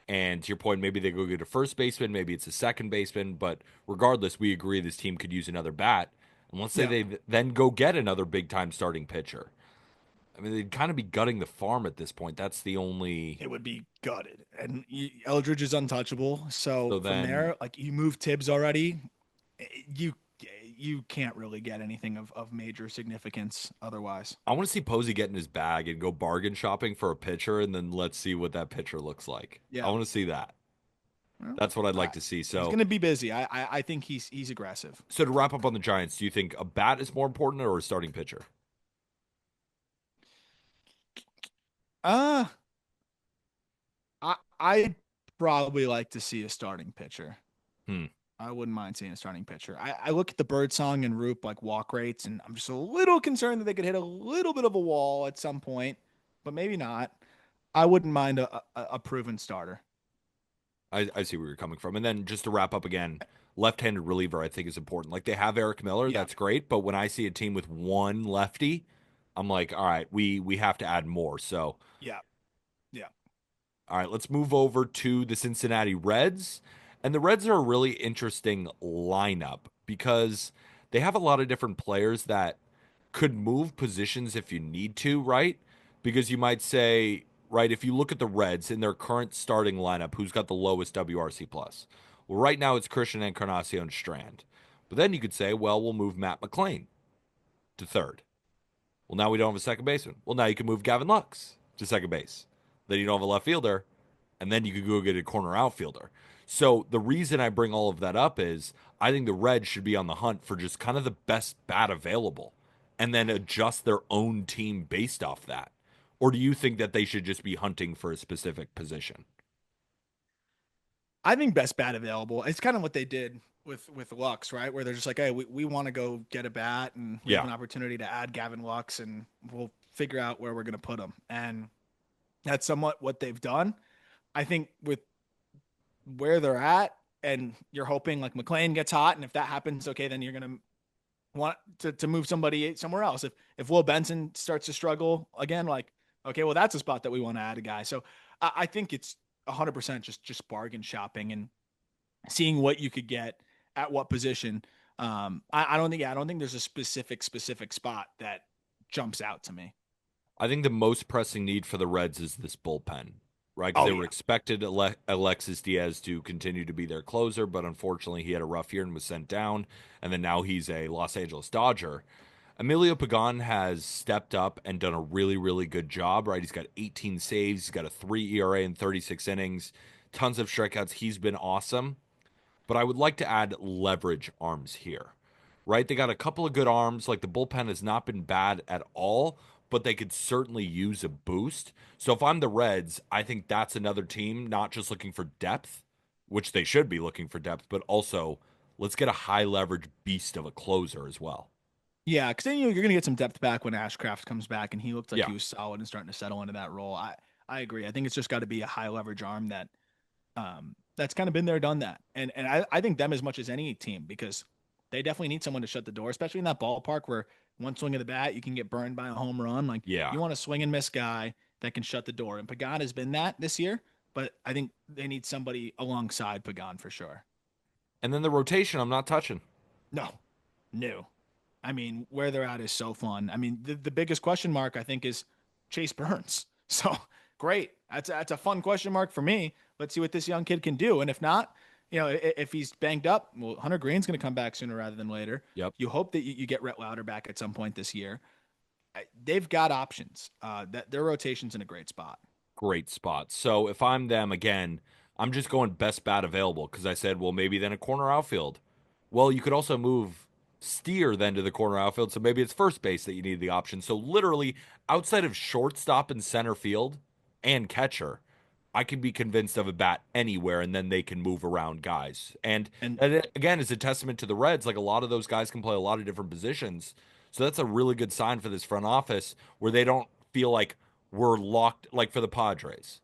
And to your point, maybe they go get a first baseman, maybe it's a second baseman. But regardless, we agree this team could use another bat. And let's say Yeah. they then go get another big time starting pitcher. I mean, they'd kind of be gutting the farm at this point. That's the only. It would be gutted. And Eldridge is untouchable. So So from then there, like you move Tibbs already, you you can't really get anything of major significance otherwise. I want to see Posey get in his bag and go bargain shopping for a pitcher, and then let's see what that pitcher looks like. I Yeah. want to see that. Well, That's what I'd like to see. he's So, going to be busy. I think he's aggressive. so to wrap up on the Giants, do you think a bat is more important or a starting pitcher? Uh I probably like to see a starting pitcher. Hmm. I wouldn't mind seeing a starting pitcher. I look at the Birdsong and Roop like walk rates, and I'm just a little concerned that they could hit a little bit of a wall at some point, but maybe not. I wouldn't mind a proven starter. I see where you're coming from. And then just to wrap up again, left-handed reliever I think is important. Like they have Eric Miller, Yeah, that's great, but when I see a team with one lefty, I'm like, all right, we have to add more. So yeah, yeah. All right, let's move over to the Cincinnati Reds. And the Reds are a really interesting lineup because they have a lot of different players that could move positions if you need to, right? Because you might say, right, if you look at the Reds in their current starting lineup, who's got the lowest WRC plus? Well, right now it's Christian Encarnacion Strand. But then you could say, well, we'll move Matt McClain to third. Well, now we don't have a second baseman. Well, now you can move Gavin Lux to second base. Then you don't have a left fielder, and then you could go get a corner outfielder. So the reason I bring all of that up is I think the Reds should be on the hunt for just kind of the best bat available and then adjust their own team based off that. Or do you think that they should just be hunting for a specific position? I think best bat available. It's kind of what they did with Lux, right? Where they're just like, hey, we want to go get a bat, and we have Yeah. an opportunity to add Gavin Lux, and we'll figure out where we're going to put him. And that's somewhat what they've done. I think with where they're at, and you're hoping like McLean gets hot, and if that happens, okay, then you're going to want to move somebody somewhere else. If Will Benson starts to struggle again, like, okay, well, that's a spot that we want to add a guy. So I think it's 100% just bargain shopping and seeing what you could get at what position. I don't think there's a specific spot that jumps out to me. I think the most pressing need for the Reds is this bullpen, right? Because Oh they were yeah. expected Alexis Diaz to continue to be their closer, but unfortunately he had a rough year and was sent down. And then now he's a Los Angeles Dodger. Emilio Pagan has stepped up and done a really, really good job, right? He's got 18 saves, he's got a 3 ERA in 36 innings, tons of strikeouts. He's been awesome. But I would like to add leverage arms here, right? They got a couple of good arms. Like the bullpen has not been bad at all, but they could certainly use a boost. So if I'm the Reds, I think that's another team not just looking for depth, which they should be looking for depth, but also let's get a high leverage beast of a closer as well. Yeah, because then you're going to get some depth back when Ashcraft comes back, and he looked like Yeah. he was solid and starting to settle into that role. I agree. I think it's just got to be a high leverage arm that's kind of been there, done that, and I think them as much as any team because they definitely need someone to shut the door, especially in that ballpark where one swing of the bat you can get burned by a home run. Like Yeah. you want a swing and miss guy that can shut the door, and Pagan has been that this year, but I think they need somebody alongside Pagan for sure. And then the rotation, I'm not touching. No, no. I mean, where they're at is so fun. I mean, the biggest question mark I think is Chase Burns. So great. That's a fun question mark for me. Let's see what this young kid can do. And if not, if he's banged up, well, Hunter Green's going to come back sooner rather than later. Yep. You hope that you get Rhett Lauder back at some point this year. They've got options. That their rotation's in a great spot. Great spot. So if I'm them again, I'm just going best bat available because I said, well, maybe then a corner outfield. Well, you could also move Steer then to the corner outfield. So maybe it's first base that you need the option. So literally outside of shortstop and center field and catcher, I can be convinced of a bat anywhere and then they can move around guys. And And that again is a testament to the Reds. Like a lot of those guys can play a lot of different positions. So that's a really good sign for this front office where they don't feel like we're locked like for the Padres.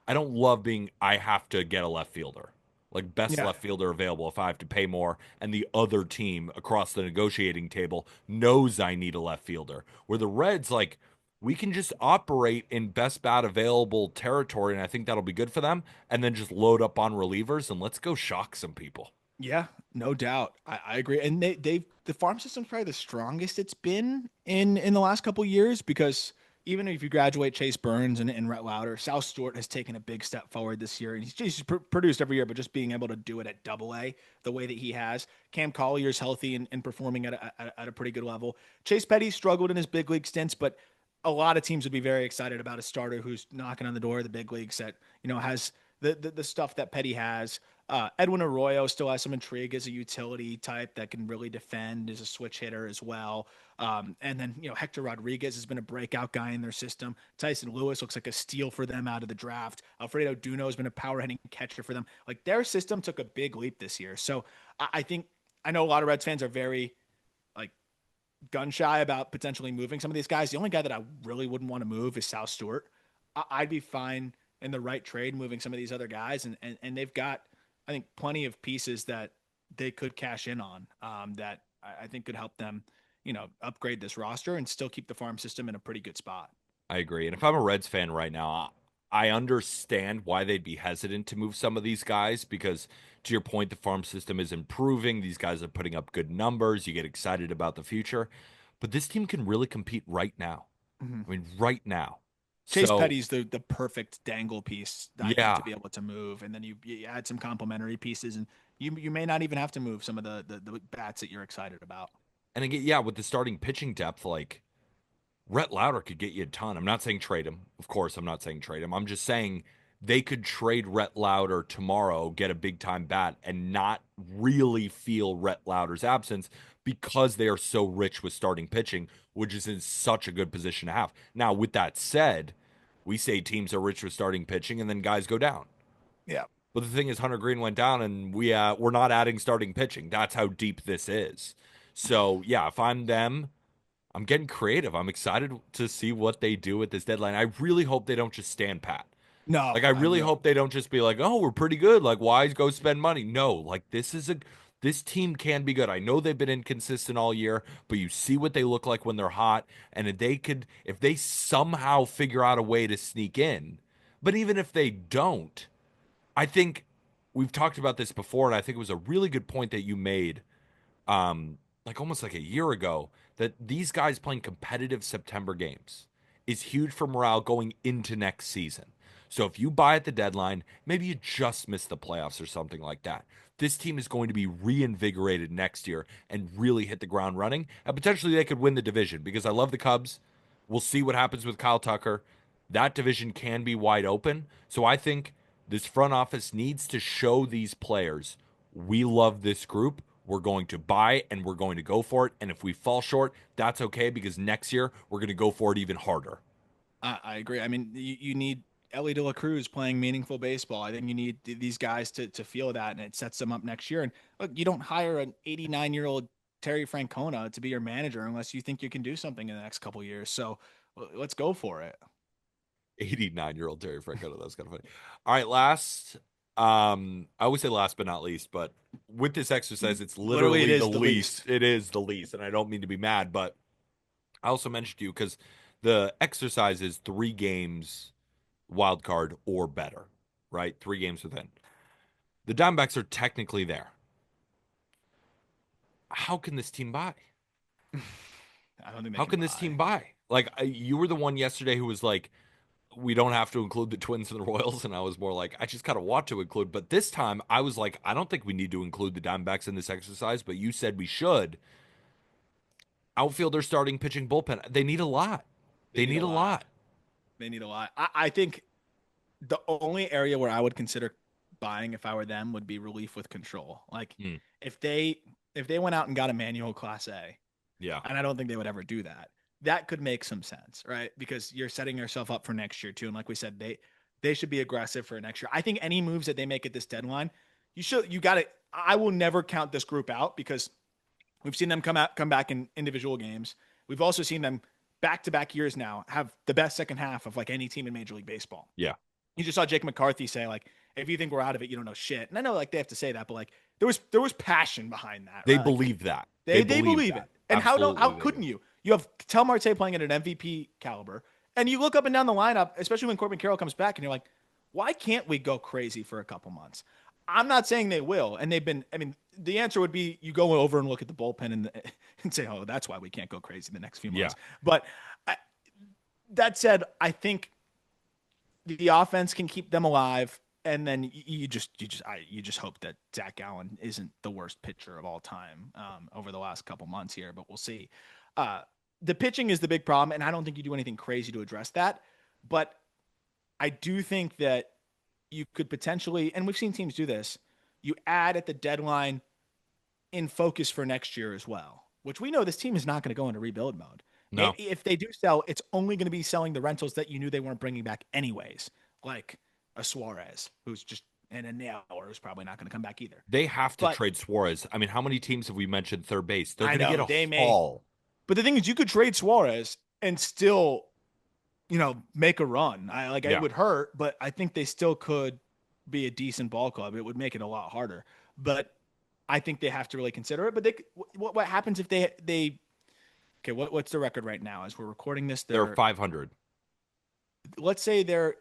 I don't love being I have to get a left fielder. Like best yeah, left fielder available if I have to pay more and the other team across the negotiating table knows I need a left fielder. Where the Reds like we can just operate in best bat available territory and I think that'll be good for them and then just load up on relievers and let's go shock some people. yeah, no doubt. I agree. And the farm system's probably the strongest it's been in the last couple years because even if you graduate Chase Burns and Rhett Lauder, South Stewart has taken a big step forward this year. And he's produced every year, but just being able to do it at double A the way that he has. Cam Collier's healthy and performing at a pretty good level. Chase Petty struggled in his big league stints, but a lot of teams would be very excited about a starter who's knocking on the door of the big leagues that, has the stuff that Petty has. Edwin Arroyo still has some intrigue as a utility type that can really defend as a switch hitter as well. And then, Hector Rodriguez has been a breakout guy in their system. Tyson Lewis looks like a steal for them out of the draft. Alfredo Duno has been a power hitting catcher for them. Like their system took a big leap this year. So I think, I know a lot of Reds fans are very like gun shy about potentially moving some of these guys. The only guy that I really wouldn't want to move is South Stewart. I'd be fine in the right trade moving some of these other guys. And they've got, I think, plenty of pieces that they could cash in on that I think could help them, upgrade this roster and still keep the farm system in a pretty good spot. I agree. And if I'm a Reds fan right now, I understand why they'd be hesitant to move some of these guys because, to your point, the farm system is improving. These guys are putting up good numbers. You get excited about the future. But this team can really compete right now. Mhm. I mean, right now. Chase So, Petty's the perfect dangle piece, I think, yeah. to be able to move, and then you add some complementary pieces, and you may not even have to move some of the bats that you're excited about. And again, yeah, with the starting pitching depth, like Rhett Lauder could get you a ton. I'm not saying trade him. Of course, I'm not saying trade him. I'm just saying they could trade Rhett Lauder tomorrow, get a big time bat, and not really feel Rhett Lauder's absence because they are so rich with starting pitching, which is in such a good position to have. Now, with that said, we say teams are rich with starting pitching and then guys go down. Yeah. But the thing is, Hunter Green went down, and we're not adding starting pitching. That's how deep this is. So yeah, if I'm them, I'm getting creative. I'm excited to see what they do at this deadline. I really hope they don't just stand pat. No, Like I I really real hope they don't just be like, "Oh, we're pretty good. Like why go spend money?" No, like this team can be good. I know they've been inconsistent all year, but you see what they look like when they're hot, and if they somehow figure out a way to sneak in, but even if they don't, I think we've talked about this before, and I think it was a really good point that you made like almost like a year ago, that these guys playing competitive September games is huge for morale going into next season. So if you buy at the deadline, maybe you just miss the playoffs or something like that. This team is going to be reinvigorated next year and really hit the ground running. And potentially they could win the division because I love the Cubs. We'll see what happens with Kyle Tucker. That division can be wide open. So I think this front office needs to show these players we love this group. We're going to buy and we're going to go for it. And if we fall short, that's okay because next year we're going to go for it even harder. I agree. I mean, you need Ellie De La Cruz playing meaningful baseball. I think you need these guys to feel that, and it sets them up next year. And look, you don't hire an 89-year-old Terry Francona to be your manager unless you think you can do something in the next couple years. So let's go for it. 89-year-old Terry Francona. That's kind of funny. All right, last. I always say last but not least, but with this exercise, it's Literally, it literally the is the least. least. It is the least, and I don't mean to be mad, but I also mentioned to you because the exercise is 3 games wild card or better, right? 3 games within. The Diamondbacks are technically there. How can this team buy? I don't think they How can can this team buy. buy? Like you were the one yesterday who was like, we don't have to include the Twins and the Royals, and I was more like, I just kind of want to include. But this time, I was like, I don't think we need to include the Diamondbacks in this exercise. But you said we should. Outfielder, starting, pitching, bullpen. They need a lot. They They need a need a lot. lot. They need a lot. I think the only area where I would consider buying if I were them would be relief with control. Like Hmm. if they if they went out and got a manual class A, Yeah, and I don't think they would ever do that. That could make some sense, right? Because you're setting yourself up for next year too. And like we said, they should be aggressive for next year. I think any moves that they make at this deadline, you got to. I will never count this group out because we've seen them come back in individual games. We've also seen them back to back years now have the best second half of like any team in Major League Baseball. yeah. You just saw Jake McCarthy say like, if you think we're out of it, you don't know shit. And I know like they have to say that, but like there was passion behind that, They right? Like believe that. They they believe believe it. that. And how Absolutely, they couldn't do. you? You have Tel Marte playing at an MVP caliber, and you look up and down the lineup, especially when Corbin Carroll comes back, and you're like, why can't we go crazy for a couple months? I'm not saying they will, and they've been. I mean, the answer would be you go over and look at the bullpen and say, oh, that's why we can't go crazy the next few Yeah. months. But I, that said, I think the offense can keep them alive. And then you just hope that Zach Allen isn't the worst pitcher of all time over the last couple months here, but we'll see. Uh, the pitching is the big problem, and I don't think you do anything crazy to address that. But I do think that you could potentially, and we've seen teams do this, you add at the deadline in focus for next year as well, which we know this team is not going to go into rebuild mode. No. Maybe if they do sell, it's only going to be selling the rentals that you knew they weren't bringing back anyways, like a Suarez, who's just and a Naylor, who's probably not going to come back either. They have to But trade Suarez. I mean, how many teams have we mentioned third base? They're I going to get know a they may. haul. But the thing is, you could trade Suarez and still, make a run. It Yeah. would hurt, but I think they still could be a decent ball club. It would make it a lot harder, but I think they have to really consider it. But what happens if they okay? What's the record right now? As we're recording this, They're they're 500. let's say they're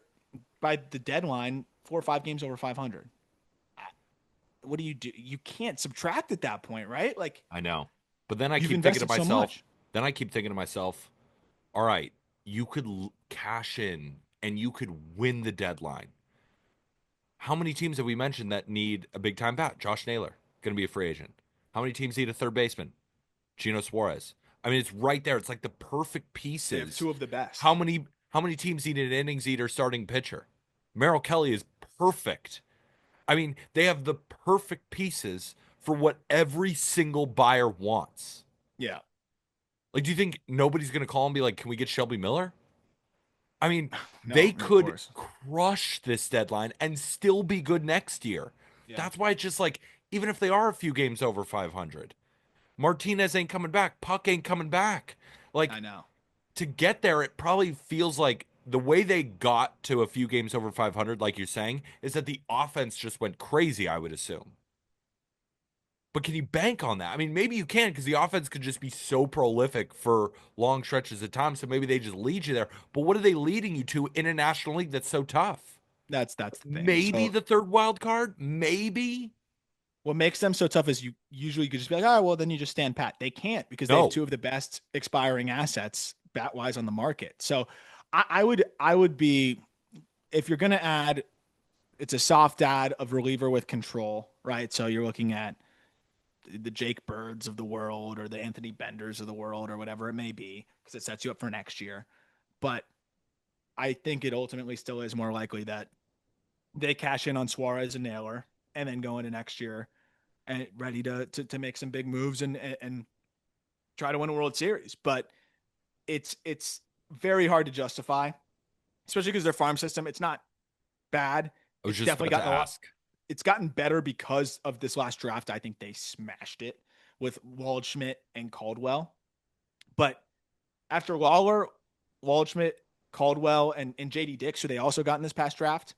by the deadline 4 or 5 games over 500. What do you do? You can't subtract at that point, right? Like I know. But then I you've keep thinking to invested so myself, much. all right, you could cash in and you could win the deadline. How many teams have we mentioned that need a big time bat? Josh Naylor, going to be a free agent. How many teams need a third baseman? Gino Suarez. I mean, it's right there. It's like the perfect They have pieces. two of the How best. many how many teams need an innings eater starting pitcher? Merrill Kelly is perfect. I mean, they have the perfect pieces for what every single buyer wants. Yeah. Like, do you think nobody's going to call and be like, "Can we get Shelby Miller?" I mean, they No, of could course. crush this deadline and still be good next year. Yeah. That's why it's just like, even if they are a few games over 500, Martinez ain't coming back. Puck ain't coming back. I Like, know. to get there, it probably feels like the way they got to a few games over 500, like you're saying, is that the offense just went crazy, I would assume. But can you bank on that? I mean, maybe you can because the offense could just be so prolific for long stretches of time. So maybe they just lead you there. But what are they leading you to in a National League that's so tough? That's the thing. Maybe So the third wild card? Maybe? what makes them so tough is you usually could just be like, all right, well, then you just stand pat. They can't because they have No. two of the best expiring assets bat wise on the market. So I would be, if you're going to add, it's a soft add of reliever with control, right? So you're looking at the Jake Birds of the world or the Anthony Benders of the world or whatever it may be, because it sets you up for next year. But I think it ultimately still is more likely that they cash in on Suarez and Naylor and then go into next year and ready to make some big moves and try to win a World Series. But it's very hard to justify, especially because their farm system, it's not bad. I was It's just definitely about to gotten a lot. ask. It's gotten better because of this last draft. I think they smashed it with Waldschmidt and Caldwell. But after Lawler, Waldschmidt, Caldwell, and JD Dix, who they also got in this past draft,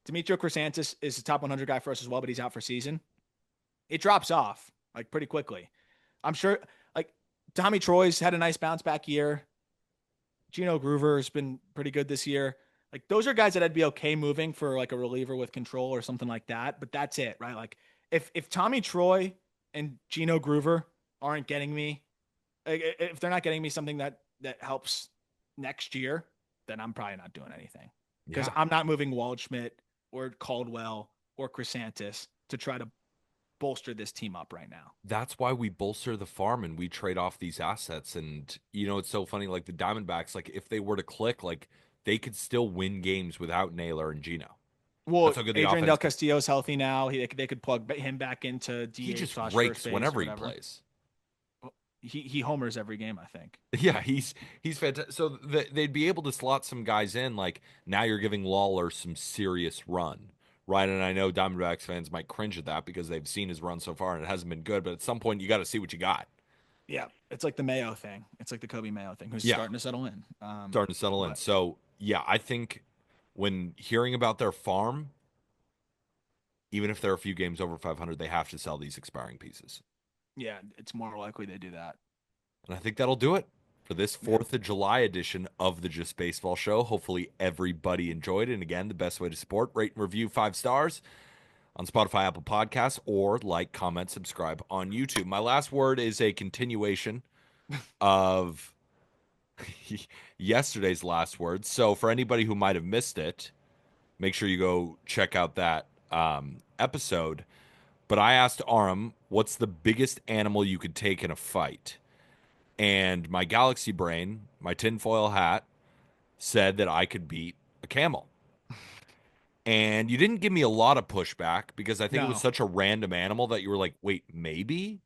Demetrio Crisantis is the top 100 guy for us as well, but he's out for season. It drops off like pretty quickly. I'm sure like Tommy Troy's had a nice bounce back year. Gino Groover's been pretty good this year. Like those are guys that I'd be okay moving for like a reliever with control or something like that. But that's it, right? Like if Tommy Troy and Gino Groover aren't getting me, if they're not getting me something that helps next year, then I'm probably not doing anything because Yeah. I'm not moving Waldschmidt or Caldwell or Chrysantis to try to bolster this team up right now. That's why we bolster the farm and we trade off these assets. And, it's so funny. Like the Diamondbacks, like if they were to click, like they could still win games without Naylor and Gino. Well, That's how good the Adrian offense Del can. Castillo's healthy now. They could plug him back into He DH just slash first rakes base or whenever he whatever. plays. He homers every game, I think. Yeah, he's fantastic. So they'd be able to slot some guys in. Like now, you're giving Lawler some serious run, right? And I know Diamondbacks fans might cringe at that because they've seen his run so far and it hasn't been good. But at some point, you got to see what you got. Yeah, it's like the Mayo thing. It's like the Kobe Mayo thing, who's Yeah, starting to settle in. starting to settle in. But So yeah, I think when hearing about their farm, even if they're a few games over 500, they have to sell these expiring pieces. yeah, it's more likely they do that. And I think that'll do it for this Yeah. 4th of July edition of the Just Baseball Show. Hopefully, everybody enjoyed it. And again, the best way to support, rate and review 5 stars on Spotify, Apple Podcasts, or like, comment, subscribe on YouTube. My last word is a continuation of yesterday's last word. So, for anybody who might have missed it, make sure you go check out that episode. But I asked Aram, what's the biggest animal you could take in a fight? And my galaxy brain, my tinfoil hat, said that I could beat a camel. And you didn't give me a lot of pushback because I think it was No. such a random animal that you were like, wait, maybe?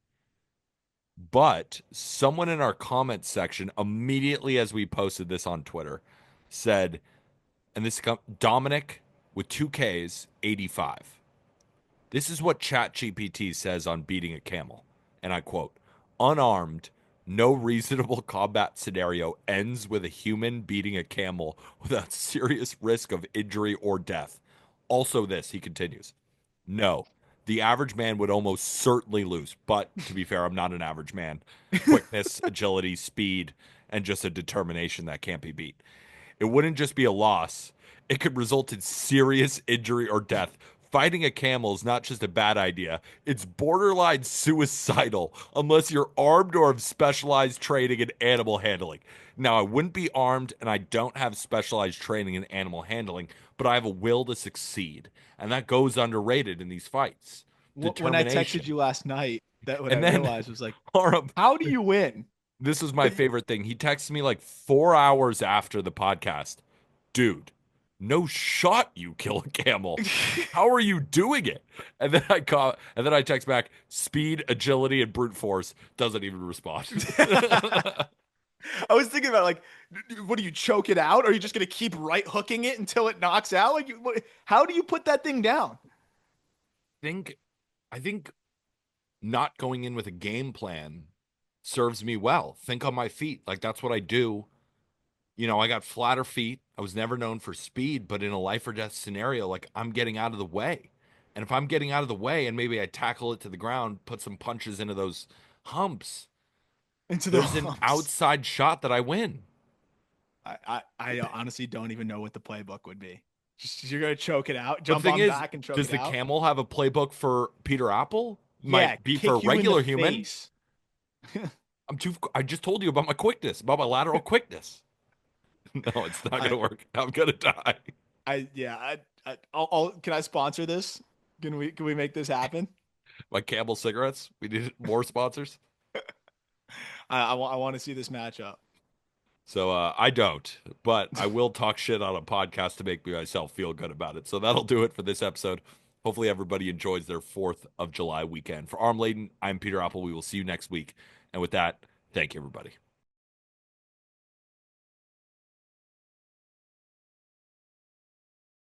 But someone in our comment section, immediately as we posted this on Twitter, said, and this Dominic with 2Ks, 85. This is what ChatGPT says on beating a camel. And I quote, unarmed, no reasonable combat scenario ends with a human beating a camel without serious risk of injury or death. Also, this, he continues, no, the average man would almost certainly lose. But to be fair, I'm not an average man. Quickness, agility, speed, and just a determination that can't be beat. It wouldn't just be a loss, it could result in serious injury or death. Fighting a camel is not just a bad idea, it's borderline suicidal unless you're armed or have specialized training in animal handling. Now, I wouldn't be armed and I don't have specialized training in animal handling, but I have a will to succeed. And that goes underrated in these fights. When I texted Determination. you last night, that what I And then, realized was like, Aram, how do you win? this was my favorite thing. He texted me like 4 hours after the podcast. Dude, no shot you kill a camel. How are you doing it? And then I text back, speed, agility, and brute force. Doesn't even respond. I was thinking about like, what do you choke it out? Or are you just gonna keep right hooking it until it knocks out? Like, how do you put that thing down? think I think not going in with a game plan serves me well. Think on my feet. Like that's what I do. I got flatter feet. I was never known for speed, but in a life or death scenario, like I'm getting out of the way. And if I'm getting out of the way and maybe I tackle it to the ground, put some punches into those humps, Into the there's an humps. outside shot that I win. I honestly don't even know what the playbook would be. Just you're gonna choke it out, But the jump thing on is, back and choke does it the out. camel have a playbook for Peter Apple? Yeah, Might be for a kick you in the regular human. face. I just told you about my quickness, about my lateral quickness. No, it's not I gonna work. I'm gonna die. I yeah, can I sponsor this? Can we make this happen? My Camel cigarettes. We need more sponsors. I want to see this matchup. So I don't, but I will talk shit on a podcast to make myself feel good about it. So that'll do it for this episode. Hopefully everybody enjoys their 4th of July weekend. For Arm Laden, I'm Peter Apple. We will see you next week. And with that, thank you, everybody.